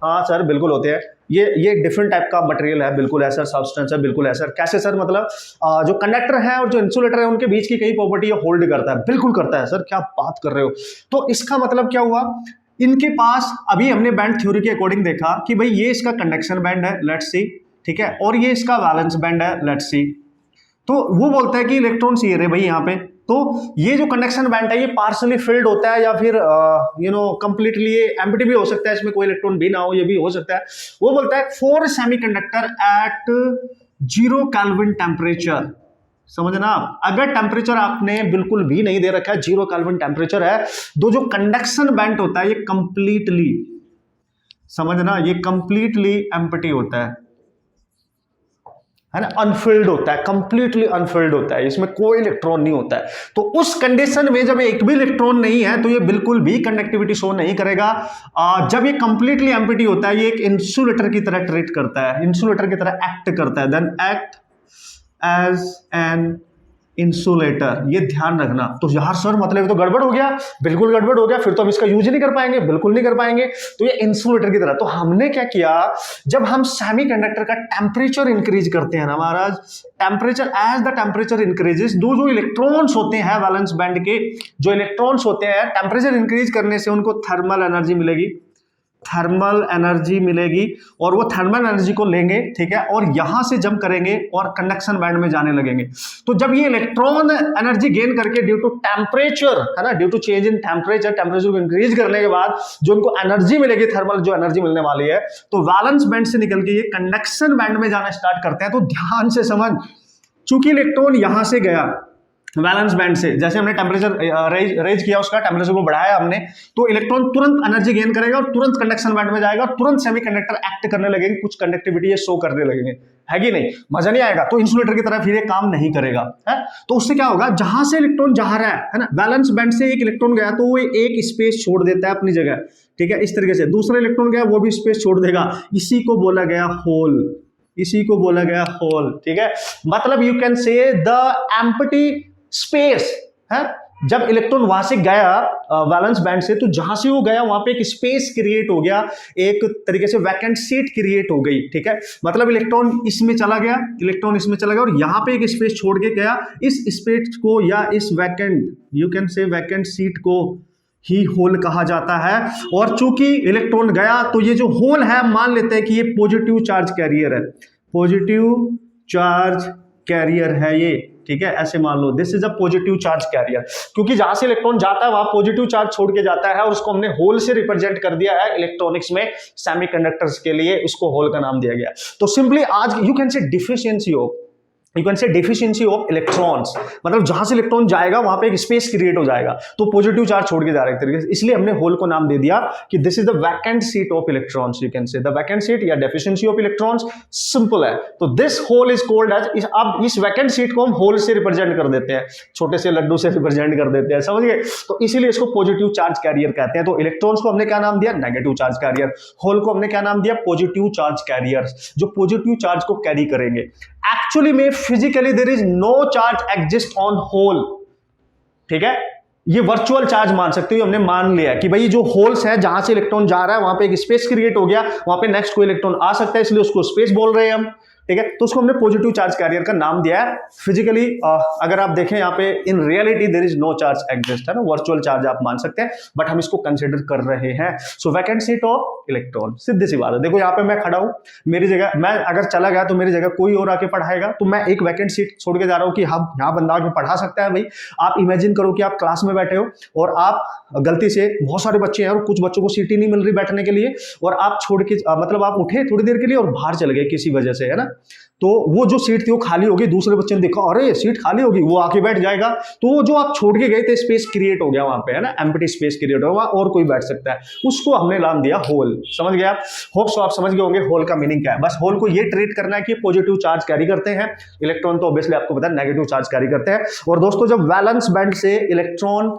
हाँ सर बिल्कुल होते हैं, ये डिफरेंट टाइप का मटेरियल है, बिल्कुल ऐसा सब्सटेंस है, बिल्कुल ऐसा। कैसे सर? मतलब जो कंडक्टर है और जो इंसुलेटर है उनके बीच की कई प्रॉपर्टी होल्ड करता है, बिल्कुल करता है सर, क्या बात कर रहे हो। तो इसका मतलब क्या हुआ, इनके पास अभी हमने बैंड थ्योरी के अकॉर्डिंग देखा कि भाई ये इसका कंडक्शन बैंड है, लेट्स सी, ठीक है, और ये इसका वैलेंस बैंड है, लेट्स सी। तो वो बोलता है कि इलेक्ट्रॉन्स ये रहे भाई यहाँ पे, तो ये जो कंडक्शन बैंड है ये पार्शली फिल्ड होता है या फिर कंप्लीटली ये एम्प्टी भी हो सकता है, इसमें कोई इलेक्ट्रॉन भी ना हो, ये भी हो सकता है। वो बोलता है for semiconductor at 0 kelvin temperature, समझना। अगर टेम्परेचर आपने बिल्कुल भी नहीं दे रखा है, 0 केल्विन टेम्परेचर है, तो जो कंडक्शन बैंड होता है ये कंप्लीटली, समझना, ये कंप्लीटली एम्प्टी होता है ना, अनफिल्ड होता है, कंप्लीटली अनफिल्ड होता है, इसमें कोई इलेक्ट्रॉन नहीं होता है। तो उस कंडीशन में जब एक भी इलेक्ट्रॉन नहीं है तो ये बिल्कुल भी कंडक्टिविटी शो नहीं करेगा। जब ये कंप्लीटली एम्प्टी होता है, ये एक इंसुलेटर की तरह ट्रीट करता है, इंसुलेटर की तरह एक्ट करता है, then act as an insulator, ये ध्यान रखना। तो यार सर मतलब तो गड़बड़ हो गया, बिल्कुल गड़बड़ हो गया, फिर तो हम इसका यूज ही नहीं कर पाएंगे, बिल्कुल नहीं कर पाएंगे। तो ये इंसुलेटर की तरह। तो हमने क्या किया, जब हम सेमीकंडक्टर का टेम्परेचर इंक्रीज करते हैं ना महाराज, temperature as the temperature increases, जो इलेक्ट्रॉन्स होते हैं वैलेंस बैंड के, जो इलेक्ट्रॉन्स होते हैं, टेम्परेचर इंक्रीज करने से उनको थर्मल एनर्जी मिलेगी, थर्मल एनर्जी मिलेगी, और वो थर्मल एनर्जी को लेंगे, ठीक है, और यहां से जंप करेंगे और कंडक्शन बैंड में जाने लगेंगे। तो जब ये इलेक्ट्रॉन एनर्जी गेन करके ड्यू टू टेम्परेचर, है ना, due to change in temperature, temperature को इंक्रीज करने के बाद जो उनको एनर्जी मिलेगी, थर्मल जो एनर्जी मिलने वाली है, तो वैलेंस बैंड से निकल के ये कंडक्शन बैंड में जाना स्टार्ट करते हैं। तो ध्यान से समझ, चूंकि इलेक्ट्रॉन यहां से गया वैलेंस बैंड से, जैसे हमने टेम्परेचर रेज किया, उसका टेम्परेचर को बढ़ाया हमने, तो इलेक्ट्रॉन तुरंत एनर्जी गेन करेगा और तुरंत कंडक्शन बैंड में जाएगा, और तुरंत सेमीकंडक्टर एक्ट करने लगेंगे, कुछ कंडक्टिविटी ये शो करने लगेंगे, है कि नहीं? मजा नहीं आएगा। तो इंसुलेटर की तरह फिर ये काम नहीं करेगा, है। तो उससे क्या होगा, जहां से इलेक्ट्रॉन जा रहा है ना, वैलेंस बैंड से एक इलेक्ट्रॉन गया तो वो एक स्पेस छोड़ देता है अपनी जगह, ठीक है, इस तरीके से। दूसरा इलेक्ट्रॉन गया, वो भी स्पेस छोड़ देगा, इसी को बोला गया होल, इसी को बोला गया होल, ठीक है। मतलब you can say the empty space है। जब इलेक्ट्रॉन वहां से गया वैलेंस बैंड से, तो जहां से वो गया वहां पे एक स्पेस क्रिएट हो गया, एक तरीके से वैकेंट सीट क्रिएट हो गई, ठीक है। मतलब इलेक्ट्रॉन इसमें चला गया, इलेक्ट्रॉन इसमें चला गया और यहां पे एक स्पेस छोड़ के गया, इस स्पेस को या इस वैकेंट, यू कैन से वैकेंट सीट को ही होल कहा जाता है। और चूंकि इलेक्ट्रॉन गया, तो ये जो होल है, मान लेते हैं कि ये पॉजिटिव चार्ज कैरियर है, पॉजिटिव चार्ज कैरियर है ये, ठीक है, ऐसे मान लो this is a positive charge carrier, क्योंकि जहां से इलेक्ट्रॉन जाता है वहां पॉजिटिव चार्ज छोड़ के जाता है, और उसको हमने होल से रिप्रेजेंट कर दिया है इलेक्ट्रॉनिक्स में, सेमीकंडक्टर्स के लिए उसको होल का नाम दिया गया। तो सिंपली आज यू कैन से डिफिशियंसी ऑफ, यू कैन से डेफिशिएंसी ऑफ इलेक्ट्रॉन्स, मतलब जहां से इलेक्ट्रॉन जाएगा वहां पे एक स्पेस क्रिएट हो जाएगा, तो पॉजिटिव चार्ज छोड़ के जा रहा है एक तरीके से, इसलिए हमने होल को नाम दे दिया कि this is the vacant seat of electrons, you can say the vacant seat या डेफिशिएंसी ऑफ इलेक्ट्रॉन्स, सिंपल है। तो this hole is called as, अब इस वैकेंट सीट को हम होल से रिप्रेजेंट कर देते हैं, छोटे से लड्डू से रिप्रेजेंट कर देते हैं, समझ गए। तो इसीलिए इसको पॉजिटिव चार्ज कैरियर कहते हैं। तो इलेक्ट्रॉन्स को हमने क्या नाम दिया, नेगेटिव चार्ज कैरियर, होल को हमने क्या नाम दिया, पॉजिटिव चार्ज कैरियर, जो पॉजिटिव चार्ज को कैरी करेंगे। एक्चुअली में physically there is no charge exist on hole, ठीक है, ये वर्चुअल चार्ज मान सकते हो, हमने मान लिया कि भाई जो होल्स है, जहां से इलेक्ट्रॉन जा रहा है वहां पे एक स्पेस क्रिएट हो गया, वहां पे नेक्स्ट कोई इलेक्ट्रॉन आ सकता है, इसलिए उसको स्पेस बोल रहे हैं हम, ठीक है। तो उसको हमने पॉजिटिव चार्ज कैरियर का नाम दिया है। फिजिकली अगर आप देखें यहाँ पे, in reality there is no charge exist, है ना, वर्चुअल चार्ज आप मान सकते हैं, बट हम इसको कंसिडर कर रहे हैं। सो वैकेंट सीट ऑफ इलेक्ट्रॉन, सीधी सी बात है। देखो यहाँ पे मैं खड़ा हूं, मेरी जगह, मैं अगर चला गया तो मेरी जगह कोई और आके पढ़ाएगा, तो मैं एक वैकेंट सीट छोड़ के जा रहा हूँ कि हम यहाँ बंदा आके पढ़ा सकता है। भाई आप इमेजिन करो कि आप क्लास में बैठे हो और आप गलती से, बहुत सारे बच्चे हैं और कुछ बच्चों को सीट ही नहीं मिल रही बैठने के लिए, और आप छोड़ के मतलब आप उठे थोड़ी देर के लिए और बाहर चले गए किसी वजह से, है ना, तो वो जो सीट थी वो खाली होगी, दूसरे बच्चे ने देखा अरे सीट खाली होगी, वो आके बैठ जाएगा, तो जो आप छोड़ के गए थे स्पेस क्रिएट हो गया वहां पे, है ना, एम्प्टी स्पेस क्रिएट होगा और कोई बैठ सकता है, उसको हमने नाम दिया होल। समझ गया? होप सो आप समझ गए होंगे होल का मीनिंग क्या है। बस होल को ये ट्रीट करना है कि पॉजिटिव चार्ज कैरी करते हैं, इलेक्ट्रॉन तो ऑब्वियसली आपको पता है नेगेटिव चार्ज कैरी करते हैं। और दोस्तों जब वैलेंस बैंड से इलेक्ट्रॉन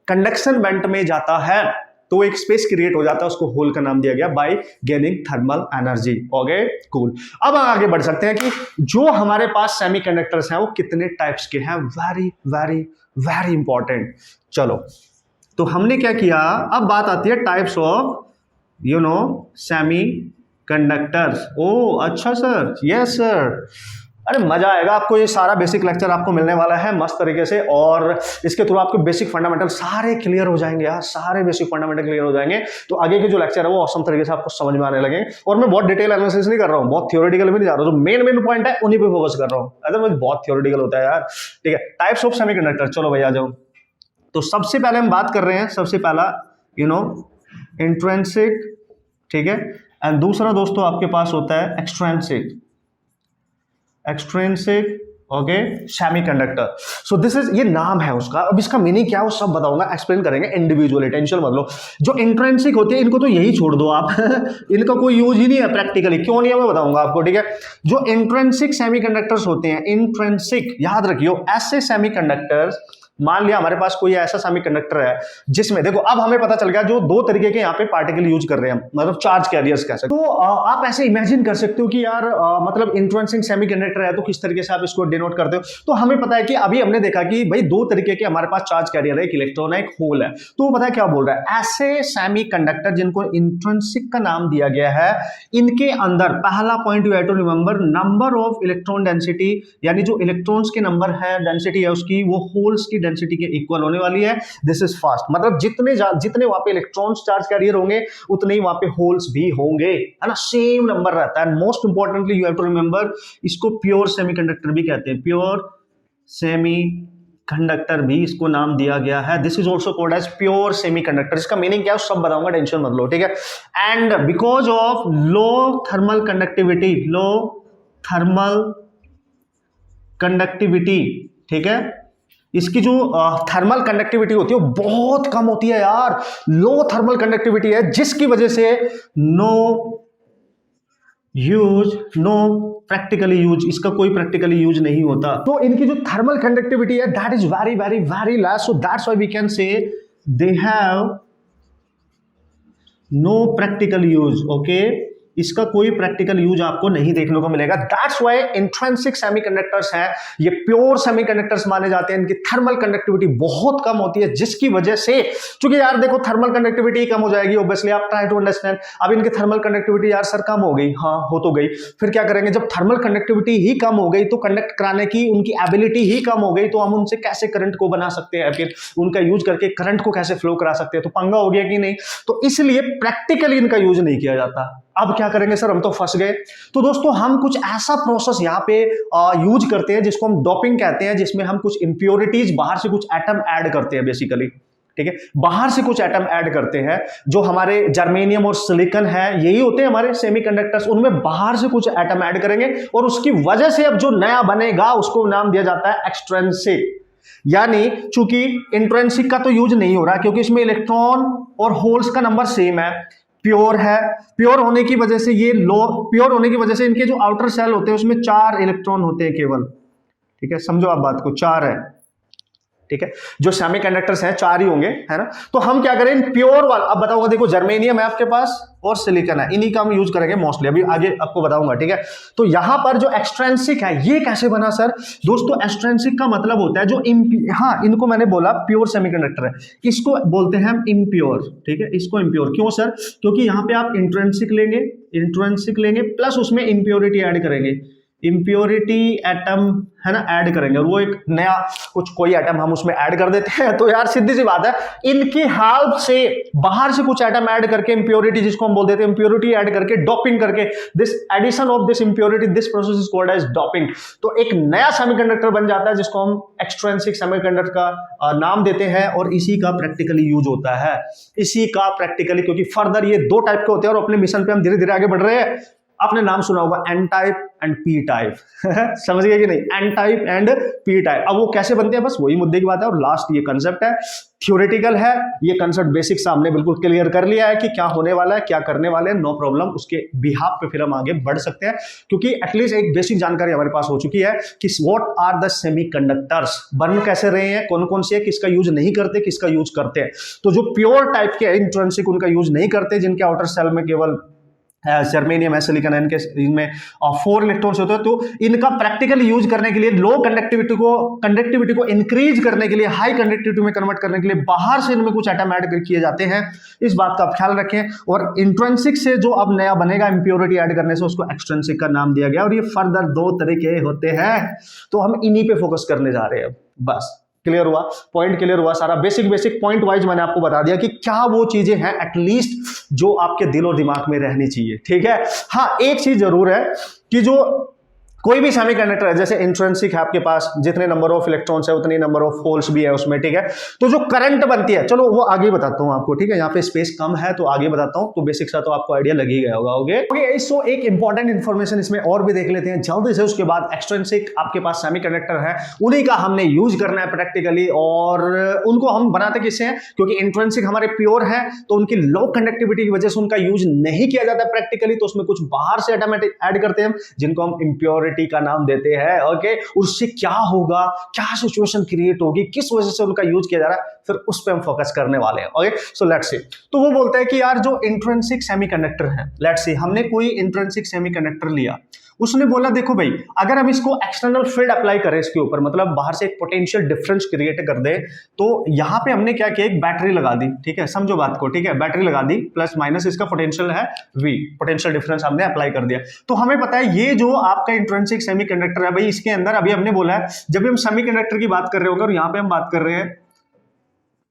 कंडक्शन बैंड में जाता है तो एक स्पेस क्रिएट हो जाता है, उसको होल का नाम दिया गया bye gaining thermal energy. Okay cool. अब आगे बढ़ सकते हैं कि जो हमारे पास सेमीकंडक्टर्स हैं वो कितने टाइप्स के हैं, वेरी वेरी वेरी इंपॉर्टेंट। चलो तो हमने क्या किया, अब बात आती है टाइप्स ऑफ सेमी कंडक्टर्स। ओ अच्छा सर, यस सर, अरे मजा आएगा आपको, ये सारा बेसिक लेक्चर आपको मिलने वाला है मस्त तरीके से, और इसके थ्रू आपके बेसिक फंडामेंटल सारे क्लियर हो जाएंगे यार, सारे बेसिक फंडामेंटल क्लियर हो जाएंगे। तो आगे के जो लेक्चर है वो ऑसम तरीके से आपको समझ में आने लगे। और मैं बहुत डिटेल एनालिसिस नहीं कर रहा हूँ, बहुत थियोरेटिकल भी नहीं जा रहा हूँ, जो मेन पॉइंट है उन्हीं पे फोकस कर रहा हूँ, अदरवाइज बहुत थियोरेटिकल होता है यार। ठीक है, टाइप्स ऑफ सेमीकंडक्टर, चलो भाई आ जाओ। तो सबसे पहले हम बात कर रहे हैं, सबसे पहला इंट्रिंसिक, ठीक है, एंड दूसरा दोस्तों आपके पास होता है extrinsic, okay, semiconductor. So this is, ये नाम है उसका, अब इसका मीनिंग क्या है वो सब बताऊंगा, एक्सप्लेन करेंगे इंडिविजुअली, टेंशन मत लो। जो इंट्रिंसिक होते हैं इनको तो यही छोड़ दो आप इनका कोई यूज ही नहीं है प्रैक्टिकली, क्यों नहीं है मैं बताऊंगा आपको, ठीक है। जो इंट्रिंसिक सेमीकंडक्टर्स होते हैं, इंट्रिंसिक याद रखियो, ऐसे सेमीकंडक्टर्स, मान लिया हमारे पास कोई ऐसा सेमीकंडक्टर है जिसमें देखो, अब हमें पता चल गया जो दो तरीके के यहाँ पे पार्टिकल यूज कर रहे हैं, मतलब चार्ज कैरियर्स कह सकते। तो आप ऐसे इमेजिन कर सकते हो कि यार मतलब इंट्रिंसिक सेमीकंडक्टर है तो किस तरीके से आप इसको डिनोट करते हो। तो हमें पता है कि अभी हमने देखा कि भाई दो तरीके के हमारे पास चार्ज कैरियर है, एक इलेक्ट्रॉन है, एक होल है। तो पता है क्या बोल रहा है, ऐसे सेमीकंडक्टर जिनको इंट्रिंसिक का नाम दिया गया है, इनके अंदर पहला point you have to remember, number of electron density, यानी जो इलेक्ट्रॉन्स के नंबर है, डेंसिटी है उसकी, वो होल्स की डेंसिटी के इक्वल होने वाली है। दिस इज फास्ट, मतलब जितने वहां पे इलेक्ट्रॉन्स चार्ज कैरियर होंगे उतने ही वहां पे होल्स भी होंगे, है ना, सेम नंबर रहता है। Most importantly you have to remember, इसको प्योर सेमीकंडक्टर भी कहते हैं, प्योर सेमीकंडक्टर भी इसको नाम दिया गया है। This is also called as pure semiconductor. इसका मीनिंग क्या है सब बताऊंगा, टेंशन मत लो, ठीक है। And because of low thermal conductivity, low thermal conductivity, ठीक है, इसकी जो थर्मल कंडक्टिविटी होती है वो बहुत कम होती है यार, लो थर्मल कंडक्टिविटी है, जिसकी वजह से नो प्रैक्टिकली यूज, इसका कोई प्रैक्टिकली यूज नहीं होता। तो इनकी जो थर्मल कंडक्टिविटी है that is very very very less, so that's why we can say they have no practical use, okay, इसका कोई प्रैक्टिकल यूज आपको नहीं देखने को मिलेगा। दैट्स व्हाई इंट्रिंसिक सेमीकंडक्टर्स हैं, ये प्योर सेमीकंडक्टर्स माने जाते हैं, इनकी थर्मल कंडक्टिविटी बहुत कम होती है, जिसकी वजह से, क्योंकि यार देखो थर्मल कंडक्टिविटी कम हो जाएगी ऑब्वियसली, आप ट्राई टू अंडरस्टैंड। अब इनकी थर्मल कंडक्टिविटी यार सर कम हो गई, हाँ हो तो गई, फिर क्या करेंगे, जब थर्मल कंडक्टिविटी ही कम हो गई तो कंडक्ट कराने की उनकी एबिलिटी ही कम हो गई, तो हम उनसे कैसे करंट को बना सकते हैं, फिर उनका यूज करके करंट को कैसे फ्लो करा सकते हैं, तो पंगा हो गया कि नहीं। तो इसलिए प्रैक्टिकली इनका यूज नहीं किया जाता। अब क्या करेंगे सर, हम तो फंस गए। तो दोस्तों हम कुछ ऐसा प्रोसेस यहाँ पे यूज करते हैं जिसको हम डोपिंग कहते हैं, जिसमें हम कुछ इंप्योरिटीज, बाहर से कुछ एटम ऐड करते हैं बेसिकली, ठीक है, बाहर से कुछ एटम ऐड करते हैं, जो हमारे जर्मेनियम और सिलिकॉन है, यही होते हैं हमारे सेमीकंडक्टर्स, उनमें बाहर से कुछ एटम ऐड करेंगे और उसकी वजह से अब जो नया बनेगा उसको नाम दिया जाता है एक्सट्रिंसिक। यानी चूंकि इंट्रिंसिक का तो यूज नहीं हो रहा क्योंकि इसमें इलेक्ट्रॉन और होल्स का नंबर सेम है, प्योर है, प्योर होने की वजह से ये लो, प्योर होने की वजह से इनके जो आउटर सेल होते हैं उसमें 4 इलेक्ट्रॉन होते हैं केवल, ठीक है, समझो आप बात को, 4 है, ठीक है, जो सेमीकंडक्टर्स हैं 4 ही होंगे, है ना। तो हम क्या करें, प्योर वाला, अब बताऊंगा, देखो जर्मेनियम है आपके पास और सिलिकॉन है, इन्हीं का हम यूज करेंगे मोस्टली, अभी आगे आपको बताऊंगा, ठीक है। तो यहां पर जो एक्सट्रिंसिक है ये कैसे बना सर, दोस्तों एक्सट्रिंसिक का मतलब होता है जो हाँ इनको मैंने बोला प्योर सेमीकंडक्टर है, इसको बोलते हैं हम इम्प्योर, ठीक है, इसको इम्प्योर क्यों सर, क्योंकि यहां पे आप इंट्रिंसिक लेंगे प्लस उसमें इम्प्योरिटी ऐड करेंगे, इम्प्योरिटी एटम, है ना, ऐड करेंगे, और वो एक नया कुछ कोई एटम हम उसमें ऐड कर देते हैं। तो यार सीधी सी बात है, इनकी हेल्प से बाहर से कुछ एटम ऐड करके इंप्योरिटी, जिसको हम बोल देते हैं इंप्योरिटी ऐड करके, डोपिंग करके, this addition of this impurity, this process is called as doping. तो एक नया सेमीकंडक्टर बन जाता है जिसको हम एक्सट्रिंसिक सेमीकंडक्टर का नाम देते हैं, और इसी का प्रैक्टिकली यूज होता है, इसी का प्रैक्टिकली, क्योंकि फर्दर ये 2 टाइप के होते हैं और अपने मिशन पे हम धीरे धीरे आगे बढ़ रहे हैं। आपने नाम सुना होगा N type and P type समझ गए कि नहीं, N type and P type. अब वो कैसे बनते हैं, बस वही मुद्दे की बात है। और लास्ट ये कंसेप्ट है, थ्योरेटिकल है, ये कंसेप्ट बेसिक से हमने बिल्कुल क्लियर कर लिया है कि क्या होने वाला है, क्या करने वाले हैं, नो प्रॉब्लम। उसके बिहाफ पे फिर हम आगे बढ़ सकते हैं, क्योंकि एटलीस्ट एक बेसिक जानकारी हमारे पास हो चुकी है कि व्हाट आर द सेमीकंडक्टर्स, बन कैसे रहे हैं, कौन कौन से, किसका यूज नहीं करते, किसका यूज करते हैं। तो जो प्योर टाइप के इंट्रिंसिक उनका यूज नहीं करते, जिनके आउटर सेल में केवल जर्मेनियम है, सिलिकॉन है, इनके इनमें 4 इलेक्ट्रॉन्स होते हैं। तो इनका प्रैक्टिकल यूज करने के लिए, लो कंडक्टिविटी को इंक्रीज करने के लिए, हाई कंडक्टिविटी में कन्वर्ट करने के लिए बाहर से इनमें कुछ एटम ऐड किए जाते हैं। इस बात का आप ख्याल रखें। और इंट्रिंसिक से जो अब नया बनेगा इंप्योरिटी ऐड करने से, उसको एक्सट्रिंसिक का नाम दिया गया। और ये फर्दर 2 तरीके होते हैं, तो हम इन्हीं पे फोकस करने जा रहे हैं। बस क्लियर हुआ, पॉइंट क्लियर हुआ सारा। बेसिक पॉइंट वाइज मैंने आपको बता दिया कि क्या वो चीजें हैं एटलीस्ट जो आपके दिल और दिमाग में रहनी चाहिए, ठीक है। हाँ, एक चीज जरूर है कि जो कोई भी सेमीकंडक्टर है, जैसे इंट्रिंसिक है आपके पास, जितने नंबर ऑफ इलेक्ट्रॉन्स है उतनी नंबर ऑफ होल्स भी है उसमें, ठीक है। तो जो करंट बनती है, चलो वो आगे बताता हूं आपको, ठीक है। यहाँ पे स्पेस कम है तो आगे बताता हूं, तो बेसिक सा तो आपको आइडिया लग ही गया होगा। ओके, सो एक इंपॉर्टेंट इंफॉर्मेशन इसमें और भी देख लेते हैं जल्दी से। उसके बाद एक्सट्रिंसिक आपके पास सेमीकंडक्टर है, उन्हीं का हमने यूज करना है प्रैक्टिकली। और उनको हम बनाते किससे हैं, क्योंकि इंट्रिंसिक हमारे प्योर है, तो उनकी लो कंडक्टिविटी की वजह से उनका यूज नहीं किया जाता प्रैक्टिकली, तो उसमें कुछ बाहर से एटम ऐड करते हैं, जिनको हम इंप्योरिटी का नाम देते हैं। ओके, उससे क्या होगा, क्या सिचुएशन क्रिएट होगी, किस वजह से उनका यूज किया जा रहा है, फिर उस पे हम फोकस करने वाले हैं। Okay, so let's see. तो वो बोलता है कि यार जो इंट्रिंसिक सेमीकंडक्टर है, लेट्स सी हमने कोई इंट्रिंसिक सेमीकंडक्टर लिया, उसने बोला देखो भाई, अगर हम इसको एक्सटर्नल फील्ड अप्लाई करें इसके ऊपर, मतलब बाहर से एक पोटेंशियल डिफरेंस क्रिएट कर दे, तो यहां पे हमने क्या किया, एक बैटरी लगा दी, ठीक है, समझो बात को, ठीक है। बैटरी लगा दी, प्लस माइनस इसका पोटेंशियल है V, पोटेंशियल डिफरेंस हमने अप्लाई कर दिया। तो हमें पता है ये जो आपका इंट्रिंसिक सेमीकंडक्टर है भाई, इसके अंदर अभी हमने बोला है, जब भी हम सेमीकंडक्टर की बात कर रहे होंगे, और यहां पे हम बात कर रहे हैं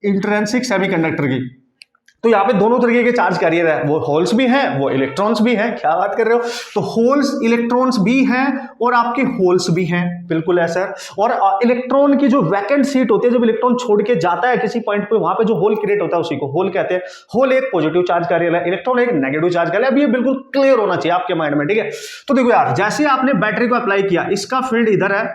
इंट्रिंसिक सेमीकंडक्टर की, तो यहाँ पे दोनों तरीके के चार्ज कैरियर है, वो होल्स भी हैं, वो इलेक्ट्रॉन्स भी हैं। क्या बात कर रहे हो, तो होल्स इलेक्ट्रॉन्स भी हैं और आपके होल्स भी हैं, बिल्कुल है सर। और इलेक्ट्रॉन की जो वैकेंट सीट होती है, जब इलेक्ट्रॉन छोड़ के जाता है किसी पॉइंट पे, वहां पे जो होल क्रिएट होता है उसी को होल कहते हैं। होल एक पॉजिटिव चार्ज कैरियर है, इलेक्ट्रॉन एक नेगेटिव चार्ज कैरियर है। अब ये बिल्कुल क्लियर होना चाहिए आपके माइंड में, ठीक है। तो देखो यार, जैसे आपने बैटरी को अप्लाई किया, इसका फील्ड इधर है,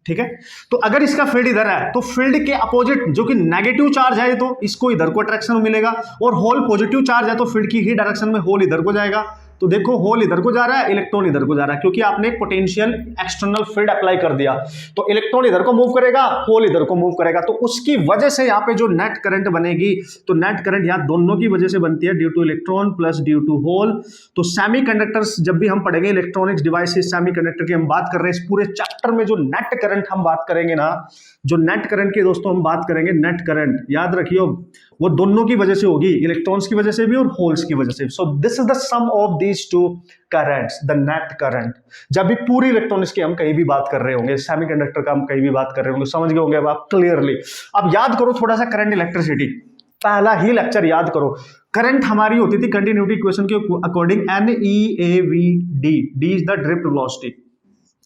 ठीक है। तो अगर इसका फील्ड इधर है, तो फील्ड के अपोजिट जो कि नेगेटिव चार्ज है, तो इसको इधर को अट्रैक्शन मिलेगा, और होल पॉजिटिव चार्ज है, तो फील्ड की ही डायरेक्शन में होल इधर को जाएगा। तो देखो, होल इधर को जा रहा है, इलेक्ट्रॉन इधर को जा रहा है, क्योंकि आपने एक पोटेंशियल एक्सटर्नल फील्ड अप्लाई कर दिया। तो इलेक्ट्रॉन इधर को मूव करेगा, होल इधर को मूव करेगा, तो उसकी वजह से यहाँ पे जो नेट करंट बनेगी, तो नेट करंट यहाँ दोनों की वजह से बनती है, due to electron plus due to hole. तो सेमीकंडक्टर्स जब भी हम पढ़ेंगे, इलेक्ट्रॉनिक्स डिवाइसेस सेमीकंडक्टर की हम बात कर रहे हैं, इस पूरे चैप्टर में जो नेट करंट हम बात करेंगे ना, जो नेट करंट की दोस्तों हम बात करेंगे, नेट करंट याद रखियो, वो दोनों की वजह से होगी, इलेक्ट्रॉन्स की वजह से भी और होल्स की वजह से। So this is the sum of these two currents, the net current. जब भी पूरी इलेक्ट्रॉनिक्स की हम कहीं भी बात कर रहे होंगे, सेमीकंडक्टर का हम कहीं भी बात कर रहे होंगे, समझ गए होंगे अब आप क्लियरली। अब याद करो थोड़ा सा करंट इलेक्ट्रिसिटी, पहला ही लेक्चर याद करो। करंट हमारी होती थी कंटिन्यूटी इक्वेशन के according NEAVD, D is the drift velocity,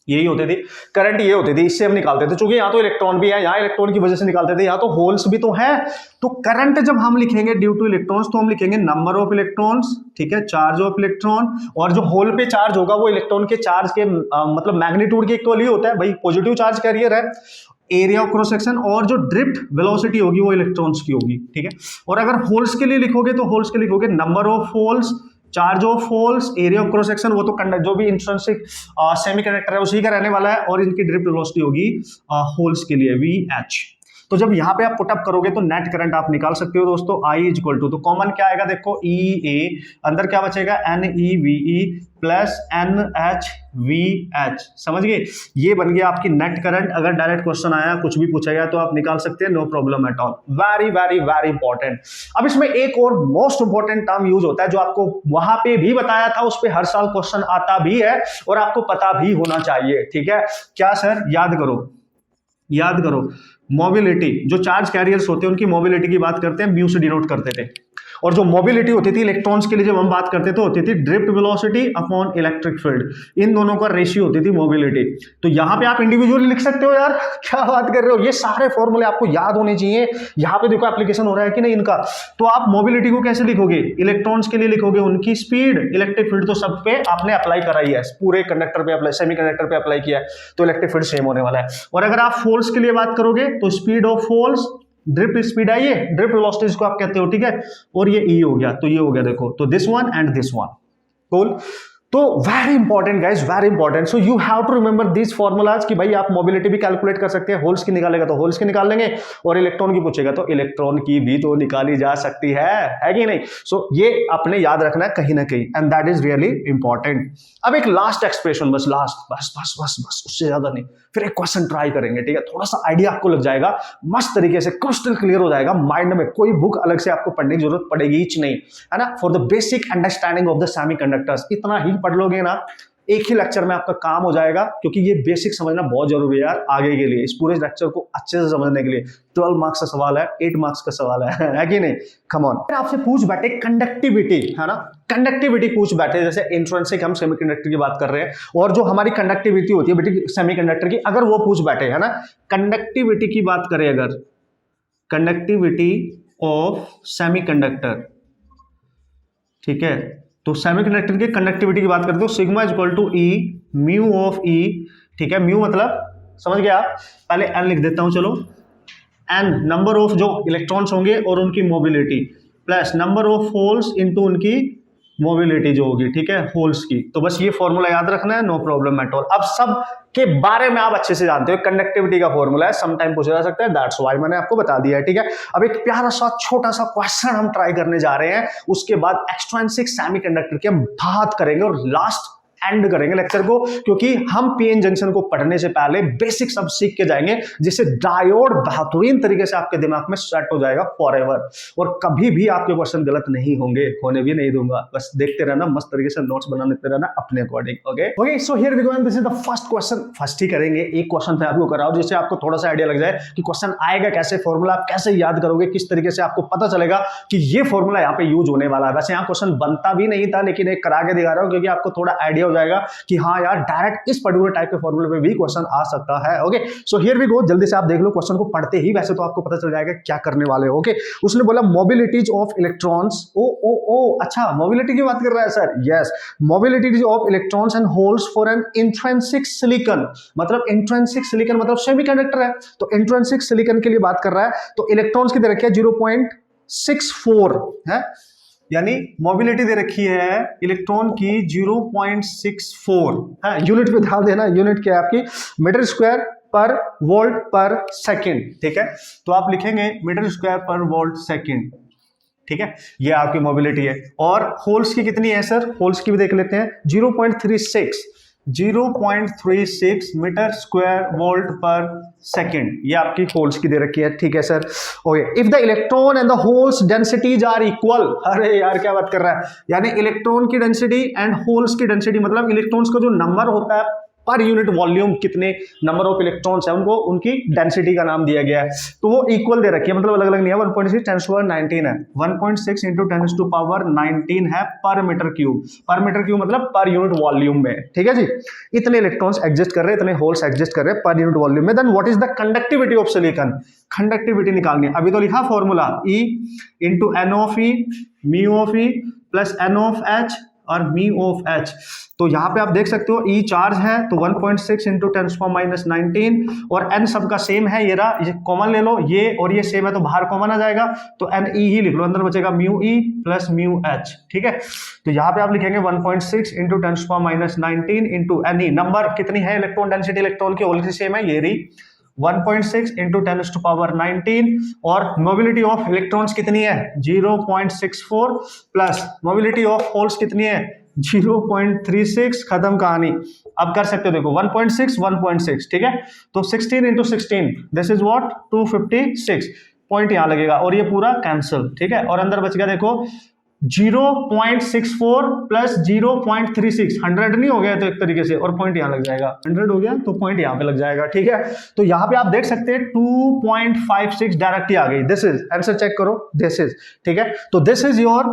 यही होती थी करंट, ये होती थी, इससे हम निकालते थे। चूंकि यहाँ तो इलेक्ट्रॉन भी है, यहाँ इलेक्ट्रॉन की वजह से निकालते थे, यहाँ तो होल्स भी तो है। तो करंट जब हम लिखेंगे ड्यू टू इलेक्ट्रॉन्स, तो हम लिखेंगे नंबर ऑफ इलेक्ट्रॉन्स, ठीक है, चार्ज ऑफ इलेक्ट्रॉन, और जो होल पे चार्ज होगा वो इलेक्ट्रॉन के चार्ज के मतलब मैग्नीट्यूड के इक्वल ही होता है भाई, पॉजिटिव चार्ज कैरियर है। एरिया ऑफ क्रॉस सेक्शन, और जो ड्रिफ्ट वेलोसिटी होगी वो इलेक्ट्रॉन्स की होगी, ठीक है। और अगर होल्स के लिए लिखोगे, तो होल्स के लिखोगे number of holes, charge of holes, area of cross section, वो तो कंडक्ट जो भी इंट्रिंसिक सेमीकंडक्टर है उसी का रहने वाला है, और इनकी ड्रिफ्ट वेलोसिटी होगी होल्स के लिए VH। तो जब यहां पे आप पुटअप करोगे तो नेट करंट आप निकाल सकते हो दोस्तों, I इज इक्वल टू, तो कॉमन क्या आएगा देखो, EA, अंदर क्या बचेगा NEVE प्लस NHVH, समझ गए। ये बन गया आपकी नेट करंट। अगर डायरेक्ट क्वेश्चन आया, कुछ भी पूछा गया, तो आप निकाल सकते हैं, no problem at all. Very very very important. अब इसमें एक और मोस्ट इंपॉर्टेंट टर्म यूज होता है, जो आपको वहां पे भी बताया था, उस पर हर साल क्वेश्चन आता भी है और आपको पता भी होना चाहिए, ठीक है। क्या सर, याद करो, याद करो, मोबिलिटी, जो चार्ज कैरियर्स होते हैं उनकी मोबिलिटी की बात करते हैं, म्यू से डिनोट करते थे। और जो मोबिलिटी होती थी इलेक्ट्रॉन्स के लिए जब हम बात करते तो होती थी drift velocity upon electric field, इन दोनों का रेशियो होती थी मोबिलिटी। तो यहां पे आप इंडिविजुअली लिख सकते हो यार, क्या बात कर रहे हो, ये सारे फॉर्मूले आपको याद होने चाहिए। यहां पे देखो एप्लीकेशन हो रहा है कि नहीं इनका। तो आप मोबिलिटी को कैसे लिखोगे, इलेक्ट्रॉन्स के लिए लिखोगे उनकी स्पीड, इलेक्ट्रिक फील्ड तो सब पे आपने अप्लाई कराई है, पूरे कंडक्टर पे अप्लाई, सेमीकंडक्टर पे अप्लाई किया है, तो इलेक्ट्रिक फील्ड सेम होने वाला है। और अगर आप होल्स के लिए बात करोगे तो speed of holes, drift speed आई है, ड्रिफ्ट वेलोसिटी जिसको आप कहते हो, ठीक है, और ये ई हो गया, तो ये हो गया देखो, तो this one and this one, cool. तो very important guys, very important. So you have to remember this formulas कि भाई आप मोबिलिटी भी कैलकुलेट कर सकते हैं, होल्स की निकालेगा तो होल्स की निकाल लेंगे, और इलेक्ट्रॉन की पूछेगा तो इलेक्ट्रॉन की भी तो निकाली जा सकती है कि नहीं। सो ये आपने याद रखना है कहीं ना कहीं, and that is really important. अब एक लास्ट एक्सप्रेशन, बस लास्ट, बस बस बस बस, उससे ज्यादा नहीं, फिर एक क्वेश्चन ट्राई करेंगे, ठीक है, थोड़ा सा आइडिया आपको लग जाएगा, मस्त तरीके से क्रिस्टल क्लियर हो जाएगा माइंड में, कोई बुक अलग से आपको पढ़ने की जरूरत पड़ेगी ही नहीं, है ना। For the basic understanding of the semiconductors, इतना ही पढ़ लोगे ना, एक ही लेक्चर में आपका काम हो जाएगा, क्योंकि ये बेसिक समझना बहुत जरूरी है यार आगे के लिए, इस पूरे लेक्चर को अच्छे से समझने के लिए। 12 मार्क्स का सवाल है, 8 मार्क्स का सवाल है कि नहीं, कम ऑन। आपसे पूछ बैठे कंडक्टिविटी, है ना, कंडक्टिविटी पूछ बैठे, जैसे इंट्रिंसिक हम सेमीकंडक्टर की बात कर रहे हैं, और जो हमारी कंडक्टिविटी होती है बेटी सेमीकंडक्टर की, अगर वो पूछ बैठे, है ना, कंडक्टिविटी की बात करें अगर, कंडक्टिविटी ऑफ सेमीकंडक्टर, ठीक है, तो सेमीकंडक्टर की कंडक्टिविटी की बात करते हो, sigma is equal to e mu of e, ठीक है, म्यू मतलब समझ गया, पहले एन लिख देता हूं, चलो, एन नंबर ऑफ जो इलेक्ट्रॉन्स होंगे और उनकी mobility, plus number of holes into उनकी मोबिलिटी जो होगी, ठीक है, होल्स की। तो बस ये फॉर्मूला याद रखना है, नो प्रॉब्लम एट ऑल। अब सब के बारे में आप अच्छे से जानते हो, कंडक्टिविटी का फॉर्मूला है, सम टाइम पूछा जा सकता है, दैट्स व्हाई मैंने आपको बता दिया है, ठीक है। अब एक प्यारा सा छोटा सा क्वेश्चन हम ट्राई करने जा रहे हैं, उसके बाद एक्सट्रिंसिक सेमीकंडक्टर की हम बात करेंगे और लास्ट एंड करेंगे लेक्चर को, क्योंकि हम पीएन जंक्शन को पढ़ने से पहले बेसिक सब सीख के जाएंगे, जिससे डायोड बेहतरीन तरीके से आपके दिमाग में सेट हो जाएगा फॉरएवर, और कभी भी आपके क्वेश्चन गलत नहीं होंगे, होने भी नहीं दूंगा, बस देखते रहना, मस्त तरीके से नोट्स बनाते रहना अपने according. Okay so here we go, and this is the first question. First ही करेंगे, एक क्वेश्चन पे आपको कराओ, जिससे आपको थोड़ा सा आइडिया लग जाए कि क्वेश्चन आएगा कैसे, फॉर्मूला आप कैसे याद करोगे, किस तरीके से आपको पता चलेगा कि ये फॉर्मूला यहाँ पे यूज होने वाला है। वैसे यहाँ क्वेश्चन बनता भी नहीं था, लेकिन एक करा के दिखा रहा हूँ, क्योंकि आपको थोड़ा आइडिया हो जाएगा कि हाँ यार डायरेक्ट इस पर्टिकुलर टाइप के फॉर्मूले पे भी क्वेश्चन आ सकता है। Okay so here we go, जल्दी से आप देख लो क्वेश्चन को पढ़ते ही, वैसे तो आपको पता चल जाएगा क्या करने वाले हो। ओके उसने बोला मोबिलिटीज ऑफ इलेक्ट्रॉन्स, ओ अच्छा मोबिलिटी की बात कर रहा है sir, yes, mobilities of electrons and holes for an intrinsic silicon, मतलब इंट्रिंसिक सिलिकॉन मतलब सेमीकंडक्टर है, तो इंट्रिंसिक सिलिकॉन के लिए बात कर रहा है, तो इलेक्ट्रॉन्स की दे रखी है 0.64 है, यानी मोबिलिटी दे रखी है इलेक्ट्रॉन की 0.64 है, यूनिट पे ध्यान देना, यूनिट क्या है आपकी मीटर स्क्वायर पर वोल्ट पर सेकंड, ठीक है, तो आप लिखेंगे मीटर स्क्वायर पर वोल्ट सेकंड, ठीक है, ये आपकी मोबिलिटी है। और होल्स की कितनी है सर, होल्स की भी देख लेते हैं, 0.36 meter square volt per second, ये आपकी होल्स की दे रखी है, ठीक है sir. Okay if the electron and the holes densities are equal, अरे यार क्या बात कर रहा है, यानी इलेक्ट्रॉन की डेंसिटी एंड होल्स की डेंसिटी, मतलब इलेक्ट्रॉन्स का जो नंबर होता है पर यूनिट वॉल्यूम, कितने नंबर ऑफ इलेक्ट्रॉन्स है उनको, उनकी डेंसिटी का नाम दिया गया है, तो वो इक्वल दे रखी है, मतलब अलग अलग नहीं है, 1.6 10 to power 19 है, 1.6 into 10 to power 19 है पर मीटर क्यूब, पर मीटर क्यूब मतलब पर यूनिट वॉल्यूम में, ठीक है जी, इतने इलेक्ट्रॉन्स एग्जिस्ट कर रहे हैं, इतने होल्स एग्जिस्ट कर रहे हैं पर यूनिट वॉल्यूम में। Then what is the conductivity of silicon, conductivity निकालनी है, अभी तो लिखा formula E into N of E mu of E plus N of H और म्यू ऑफ H, तो यहाँ पे आप देख सकते हो E चार्ज है, तो 1.6 into 10 to power -19, और N सबका सेम है, ये रहा, ये कॉमन ले लो, ये और ये सेम है तो बाहर कॉमन आ जाएगा, तो NE ही लिख लो, अंदर बचेगा mu E plus mu H, ठीक है, तो यहाँ पे आप लिखेंगे 1.6 into 10 to power -19 into NE, number कितनी है इलेक्ट्रॉन डेंसिटी इलेक्ट्रॉन की होल की सेम है, ये रही 1.6 into 10 to power 19, और मोबिलिटी ऑफ इलेक्ट्रॉन्स कितनी है 0.64 प्लस मोबिलिटी ऑफ होल्स कितनी है 0.36, खत्म कहानी। अब कर सकते हो, देखो 1.6 ठीक है, तो 16 into 16 this is what 256 point यहाँ लगेगा, और ये पूरा कैंसिल, ठीक है, और अंदर बच गया देखो 0.64 प्लस 0.36, 100 नहीं हो गया तो एक तरीके से, और पॉइंट यहां लग जाएगा, 100 हो गया तो पॉइंट यहां पे लग जाएगा, ठीक है। तो यहां पे आप देख सकते हैं 2.56 डायरेक्ट ही आ गई, दिस इज आंसर, चेक करो, दिस इज, ठीक है। तो this is your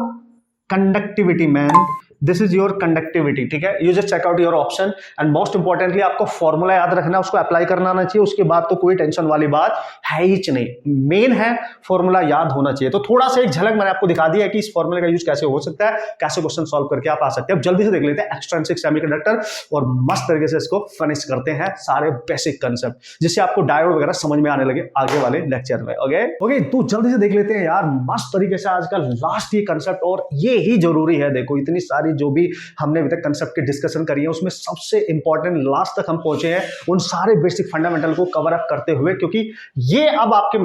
conductivity man, this is your conductivity, ठीक है। You just check out your option and most importantly आपको फॉर्मूला याद रखना, उसको अप्लाई करना आना चाहिए, उसके बाद तो कोई टेंशन वाली बात है ही नहीं, मेन है फॉर्मूला याद होना चाहिए। तो थोड़ा सा एक झलक मैंने आपको दिखा दिया है कि इस फॉर्मूले का यूज कैसे हो सकता है, कैसे क्वेश्चन सॉल्व करके आप आ सकते हैं। अब जल्दी से देख लेते हैं एक्सट्रिंसिक सेमीकंडक्टर और मस्त तरीके से इसको फिनिश करते हैं सारे बेसिक कंसेप्ट, जिससे आपको डायोड वगैरह समझ में आने लगे आगे वाले लेक्चर में। ओके तो जल्दी से देख लेते हैं यार मस्त तरीके से आज का लास्ट ये कंसेप्ट, और ये ही जरूरी है। देखो इतनी सारी जो भी हमने अभी तक कंसेप्ट की डिस्कशन करी है उसमें सबसे इंपॉर्टेंट लास्ट तक हम पहुंचे हैं, उन सारे बेसिक फंडामेंटल को कवर अप करते हुए, क्योंकि ये अब आपके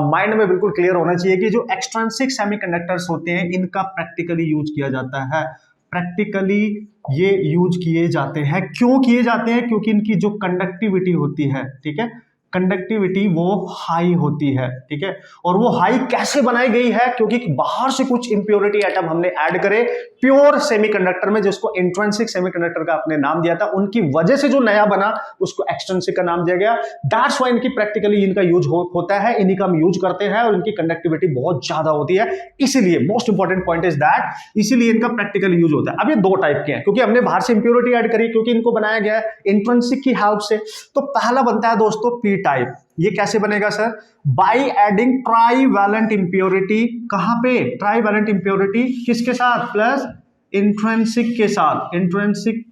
माइंड में बिल्कुल क्लियर होना चाहिए कि जो एक्सट्रिंसिक सेमीकंडक्टर्स होते हैं इनका प्रैक्टिकली यूज किया जाता है, प्रैक्टिकली ये यूज किए जाते हैं। क्यों किए जाते हैं? क्योंकि इनकी जो कंडक्टिविटी होती है, ठीक है, कंडक्टिविटी वो हाई होती है, ठीक है। और वो हाई कैसे बनाई गई है? क्योंकि बाहर से कुछ इंप्योरिटी एटम हमने ऐड करे प्योर सेमीकंडक्टर में, जिसको इंट्रिंसिक सेमीकंडक्टर का आपने नाम दिया था, उनकी वजह से जो नया बना उसको एक्सट्रिंसिक का नाम दिया गया। दैट्स व्हाई इनकी प्रैक्टिकली इनका यूज होता है, इन्हीं का हम यूज करते हैं, और इनकी कंडक्टिविटी बहुत ज्यादा होती है। इसीलिए most important point is that, इसीलिए इनका प्रैक्टिकल यूज होता है। अब ये दो टाइप के हैं, क्योंकि हमने बाहर से इंप्योरिटी ऐड करी, क्योंकि इनको बनाया गया है इंट्रिंसिक की हेल्प से। तो पहला बनता है दोस्तों पी टाइप। ये कैसे बनेगा sir? By adding trivalent impurity. कहां पे? ट्राईवैलेंट इंप्योरिटी किसके साथ? प्लस इंट्रिंसिक के साथ, इंट्रिंसिक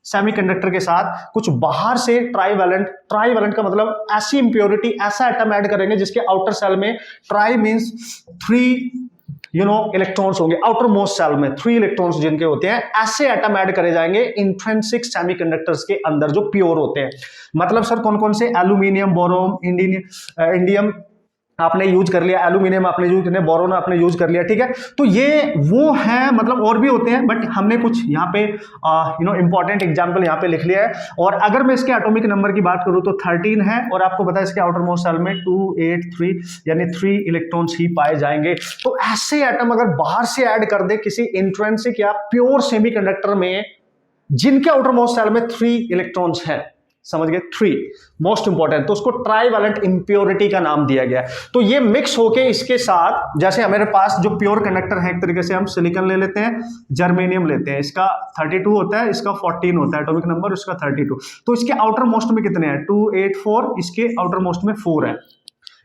सेमीकंडक्टर के साथ कुछ बाहर से ट्राईवैलेंट, ट्राईवैलेंट का मतलब ऐसी इंप्योरिटी, ऐसा एटम ऐड करेंगे जिसके आउटर सेल में, ट्राई मींस 3 इलेक्ट्रॉन्स होंगे, आउटर मोस्ट सेल में 3 इलेक्ट्रॉन्स जिनके होते हैं, ऐसे एटम ऐड करे जाएंगे इंट्रिंसिक सेमीकंडक्टर्स के अंदर जो प्योर होते हैं। मतलब सर कौन कौन से? एल्यूमिनियम, बोरोन, इंडियम आपने यूज कर लिया, एल्यूमिनियम आपने यूज कर लिया, बोरोन आपने यूज कर लिया, ठीक है। तो ये वो है, मतलब और भी होते हैं, बट हमने कुछ यहाँ पे इंपॉर्टेंट एग्जांपल यहाँ पे लिख लिया है। और अगर मैं इसके एटॉमिक नंबर की बात करूँ तो 13 है, और आपको पता है इसके आउटर मोस्ट सेल में 2, 8, 3 यानी 3 इलेक्ट्रॉन्स ही पाए जाएंगे। तो ऐसे एटम अगर बाहर से ऐड कर दे किसी इंट्रिंसिक या प्योर सेमीकंडक्टर में, जिनके आउटर मोस्ट सेल में 3 इलेक्ट्रॉन्स हैं, समझ गए, 3 मोस्ट इंपॉर्टेंट, तो उसको ट्राईवैलेंट इंप्योरिटी का नाम दिया गया। तो ये मिक्स होके इसके साथ, जैसे हमारे पास जो प्योर कंडक्टर है, एक तरीके से हम सिलिकॉन ले लेते हैं, जर्मेनियम लेते हैं, इसका 32 होता है, इसका 14 होता है एटॉमिक नंबर, इसका 32। तो इसके आउटर मोस्ट में कितने हैं? 2, 8, 4, इसके आउटर मोस्ट में 4 है,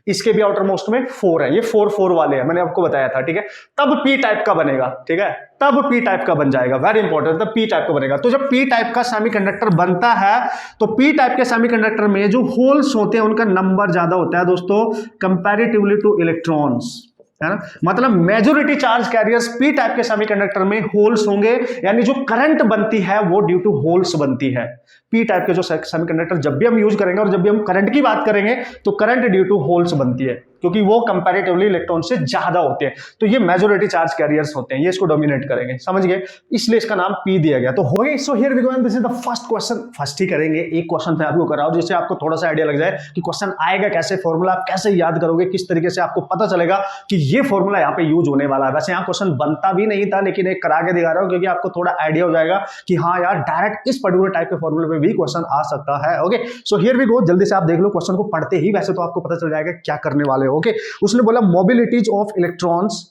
इसके भी आउटर मोस्ट में 4 है, ये 4, 4 वाले हैं, मैंने आपको बताया था, ठीक है। तब पी टाइप का बनेगा, ठीक है, तब पी टाइप का बन जाएगा, वेरी इंपॉर्टेंट, तब पी टाइप का बनेगा। तो जब पी टाइप का सेमीकंडक्टर बनता है, तो पी टाइप के सेमीकंडक्टर में जो होल्स होते हैं उनका नंबर ज्यादा होता है दोस्तों, कंपैरेटिवली टू इलेक्ट्रॉन्स, है ना। मतलब majority charge carriers P type के सेमीकंडक्टर में होल्स होंगे, यानी जो करंट बनती है वो ड्यू टू होल्स बनती है। पी टाइप के जो सेमीकंडक्टर जब भी हम यूज करेंगे, और जब भी हम करंट की बात करेंगे, तो करंट ड्यू टू होल्स बनती है, क्योंकि वो कंपैरेटिवली इलेक्ट्रॉन से ज्यादा होते हैं। तो ये मेजॉरिटी चार्ज कैरियर्स होते हैं, ये इसको डोमिनेट करेंगे, समझ गए, इसलिए इसका नाम पी दिया गया। तो हो गए। So here we go, and this is the first question. First ही करेंगे, एक क्वेश्चन पे आपको कराओ, जिससे आपको थोड़ा सा आइडिया लग जाए कि क्वेश्चन आएगा कैसे, फॉर्मूला आप कैसे याद करोगे, किस तरीके से आपको पता चलेगा कि ये फॉर्मूला यहाँ पे यूज होने वाला है। वैसे यहाँ क्वेश्चन बनता भी नहीं था, लेकिन एक करा के दिखा रहा हूँ, क्योंकि आपको थोड़ा आइडिया हो जाएगा कि हाँ यार डायरेक्ट इस पर्टिकुलर टाइप के फॉर्मूले पे भी क्वेश्चन आ सकता है। Okay, so here we go, जल्दी से आप देख लो क्वेश्चन को पढ़ते ही, वैसे तो आपको पता चल जाएगा क्या करने वाले हो। ओके, उसने बोला मोबिलिटीज ऑफ इलेक्ट्रॉन्स,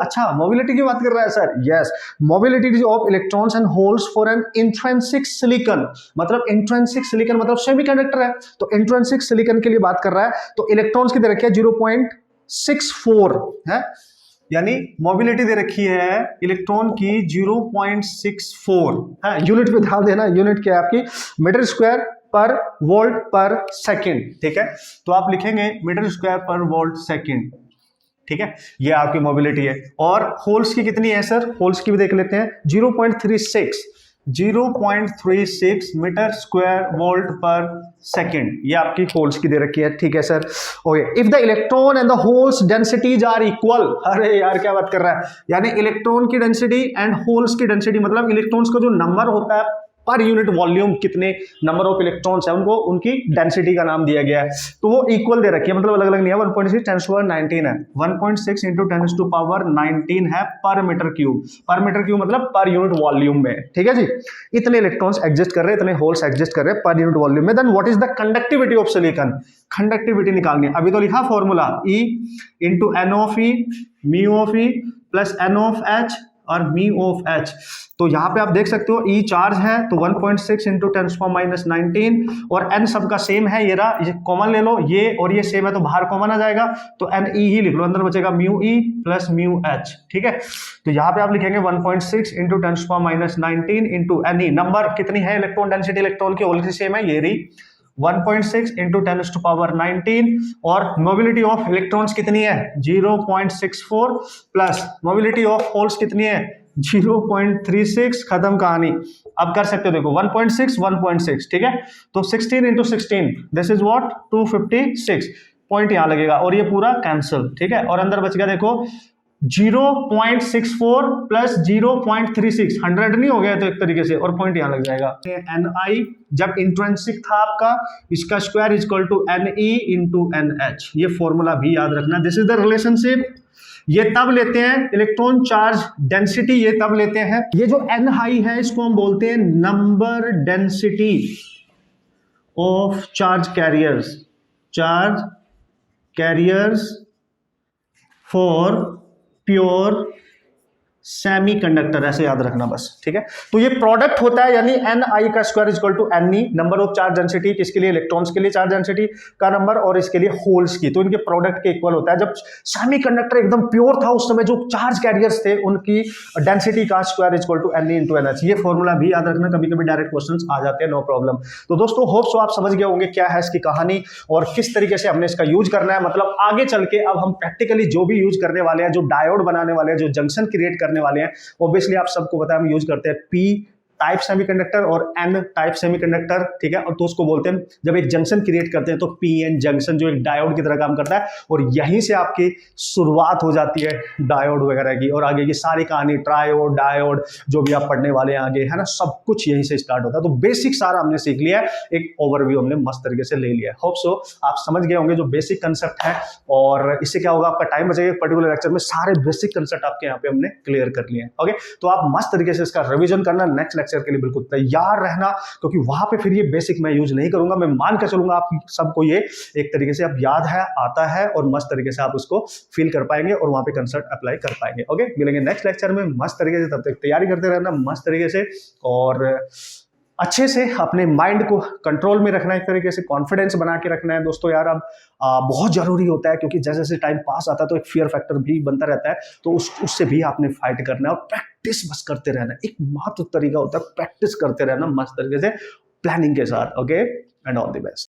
अच्छा मोबिलिटी की बात कर रहा है sir, yes, mobilities of electrons and holes for an intrinsic silicon. मतलब इंट्रिंसिक सिलिकॉन मतलब सेमीकंडक्टर है, तो इंट्रिंसिक सिलिकॉन के लिए बात कर रहा है। तो इलेक्ट्रॉन्स की दे रखी है 0.64 है, यानी मोबिलिटी दे रखी है इलेक्ट्रॉन की 0.64 है। यूनिट पे ध्यान देना, यूनिट क्या है आपकी? मीटर स्क्वायर पर वोल्ट पर सेकंड, ठीक है। तो आप लिखेंगे मीटर स्क्वायर पर वोल्ट सेकंड, ठीक है, ये आपकी मोबिलिटी है। और होल्स की कितनी है सर? होल्स की भी देख लेते हैं, 0.36 meter square volt per second, ये आपकी होल्स की दे रखी है, ठीक है sir. Okay, if the electron and the holes densities are equal, अरे यार क्या बात कर रहा है, यानी इलेक्ट्रॉन की डेंसिटी एंड होल्स की डेंसिटी, मतलब इलेक्ट्रॉन्स का जो नंबर होता है पर यूनिट वॉल्यूम कितने नंबर ऑफ इलेक्ट्रॉन्स है उनको उनकी डेंसिटी का नाम दिया गया है। तो वो इक्वल दे रखी है, मतलब अलग अलग नहीं है। 1.6 10⁻19 है, 1.6 इंटू 10⁻19 है पर मीटर क्यूब। पर मीटर क्यूब मतलब पर यूनिट वॉल्यूम में, ठीक है जी। इतने इलेक्ट्रॉन्स एग्जिस्ट कर रहे हैं, इतने होल्स एग्जिस्ट कर रहे हैं पर यूनिट वॉल्यूम में। Then what is the conductivity of silicon? Conductivity निकालनी है। अभी तो लिखा formula E into N of E mu of E plus N of H और म्यू ऑफ एच। तो यहाँ पे आप देख सकते हो E चार्ज है तो 1.6 इंटू 10⁻19 और N सबका सेम है, ये रहा, ये कॉमन ले लो, ये और ये सेम है तो बाहर कॉमन आ जाएगा तो Ne ही लिख लो, अंदर बचेगा mu E plus mu H, ठीक है। तो यहाँ पे आप लिखेंगे 1.6 इंटू 10⁻19 इंटू Ne, नंबर कितनी है इलेक्ट्रॉन डेंसिटी इलेक्ट्रॉन की ऑलरेडी सेम है, ये रही 1.6 इंटू 10⁻19 और मोबिलिटी ऑफ इलेक्ट्रॉन्स कितनी है 0.64 प्लस मोबिलिटी ऑफ होल्स कितनी है 0.36, खत्म कहानी। अब कर सकते हो, देखो 1.6 1.6, ठीक है, तो 16 into 16 this is what 256 point यहां लगेगा और ये पूरा कैंसिल, ठीक है। और अंदर बच गया देखो 0.64 प्लस 0.36, 100 नहीं हो गया तो एक तरीके से, और पॉइंट यहां लग जाएगा। Ni जब इंट्रिंसिक था आपका, इसका square is equal to Ne into NH, ये फॉर्मूला भी याद रखना। This is the relationship. ये तब लेते हैं इलेक्ट्रॉन चार्ज डेंसिटी, ये तब लेते हैं, ये जो N हाई है इसको हम बोलते हैं number density of charge carriers for pure semiconductor, ऐसे याद रखना बस, ठीक है। तो ये प्रोडक्ट होता है, यानी Ni का square is equal to Ne, number of charge density किसके लिए, इलेक्ट्रॉन्स के लिए चार्ज डेंसिटी का नंबर, और इसके लिए होल्स की, तो इनके प्रोडक्ट के इक्वल होता है। जब सेमीकंडक्टर एकदम प्योर था उस समय जो चार्ज कैरियर्स थे उनकी डेंसिटी का square is equal to Ne into NH, ये फॉर्मूला भी याद रखना, कभी कभी डायरेक्ट क्वेश्चंस आ जाते हैं, नो प्रॉब्लम। तो दोस्तों होप सो आप समझ गए होंगे क्या है इसकी कहानी और किस तरीके से हमने इसका यूज करना है। मतलब आगे चल के अब हम प्रैक्टिकली जो भी यूज करने वाले हैं, जो डायोड बनाने वाले हैं, जो जंक्शन क्रिएट करने वाले हैं, ऑब्वियसली आप सबको पता है हम यूज करते हैं P टाइप सेमीकंडक्टर और N टाइप सेमीकंडक्टर, ठीक है। और तो उसको बोलते हैं जब एक जंक्शन क्रिएट करते हैं तो PN जंक्शन जो एक डायोड की तरह काम करता है, और यहीं से आपकी शुरुआत हो जाती है डायोड वगैरह की, और आगे की सारी कहानी ट्रायोड डायोड जो भी आप पढ़ने वाले हैं आगे, है ना, सब कुछ यहीं से स्टार्ट होता है। तो बेसिक सारा हमने सीख लिया है, एक ओवरव्यू हमने मस्त तरीके से ले लिया है। होप सो आप समझ गए होंगे जो बेसिक कंसेप्ट है, और इससे क्या होगा, आपका टाइम बचेगा। पर्टिकुलर लेक्चर में सारे बेसिक कंसेप्ट आपके यहाँ पे हमने क्लियर कर लिए हैं, ओके। तो आप मस्त तरीके से इसका रिविजन करना, नेक्स्ट लेक्चर के लिए बिल्कुल तैयार रहना, क्योंकि वहां पे फिर ये बेसिक मैं यूज नहीं करूंगा। मैं मान कर चलूंगा आप सबको ये एक तरीके से अब याद है, आता है, और मस्त तरीके से आप उसको फील कर पाएंगे और वहां पे कंसेप्ट अप्लाई कर पाएंगे, ओके। मिलेंगे नेक्स्ट लेक्चर में मस्त तरीके से, तब तक तैयारी करते रहना मस्त तरीके से, और अच्छे से अपने माइंड को कंट्रोल में रखना है, एक तरीके से कॉन्फिडेंस बना के रखना है दोस्तों। यार अब बहुत जरूरी होता है, क्योंकि जैसे जैसे टाइम पास आता है तो एक फियर फैक्टर भी बनता रहता है, तो उससे भी आपने फाइट करना है, और प्रैक्टिस बस करते रहना। एक मात्र तरीका होता है प्रैक्टिस करते रहना मस्त तरीके से, प्लानिंग के साथ, okay. And all the best.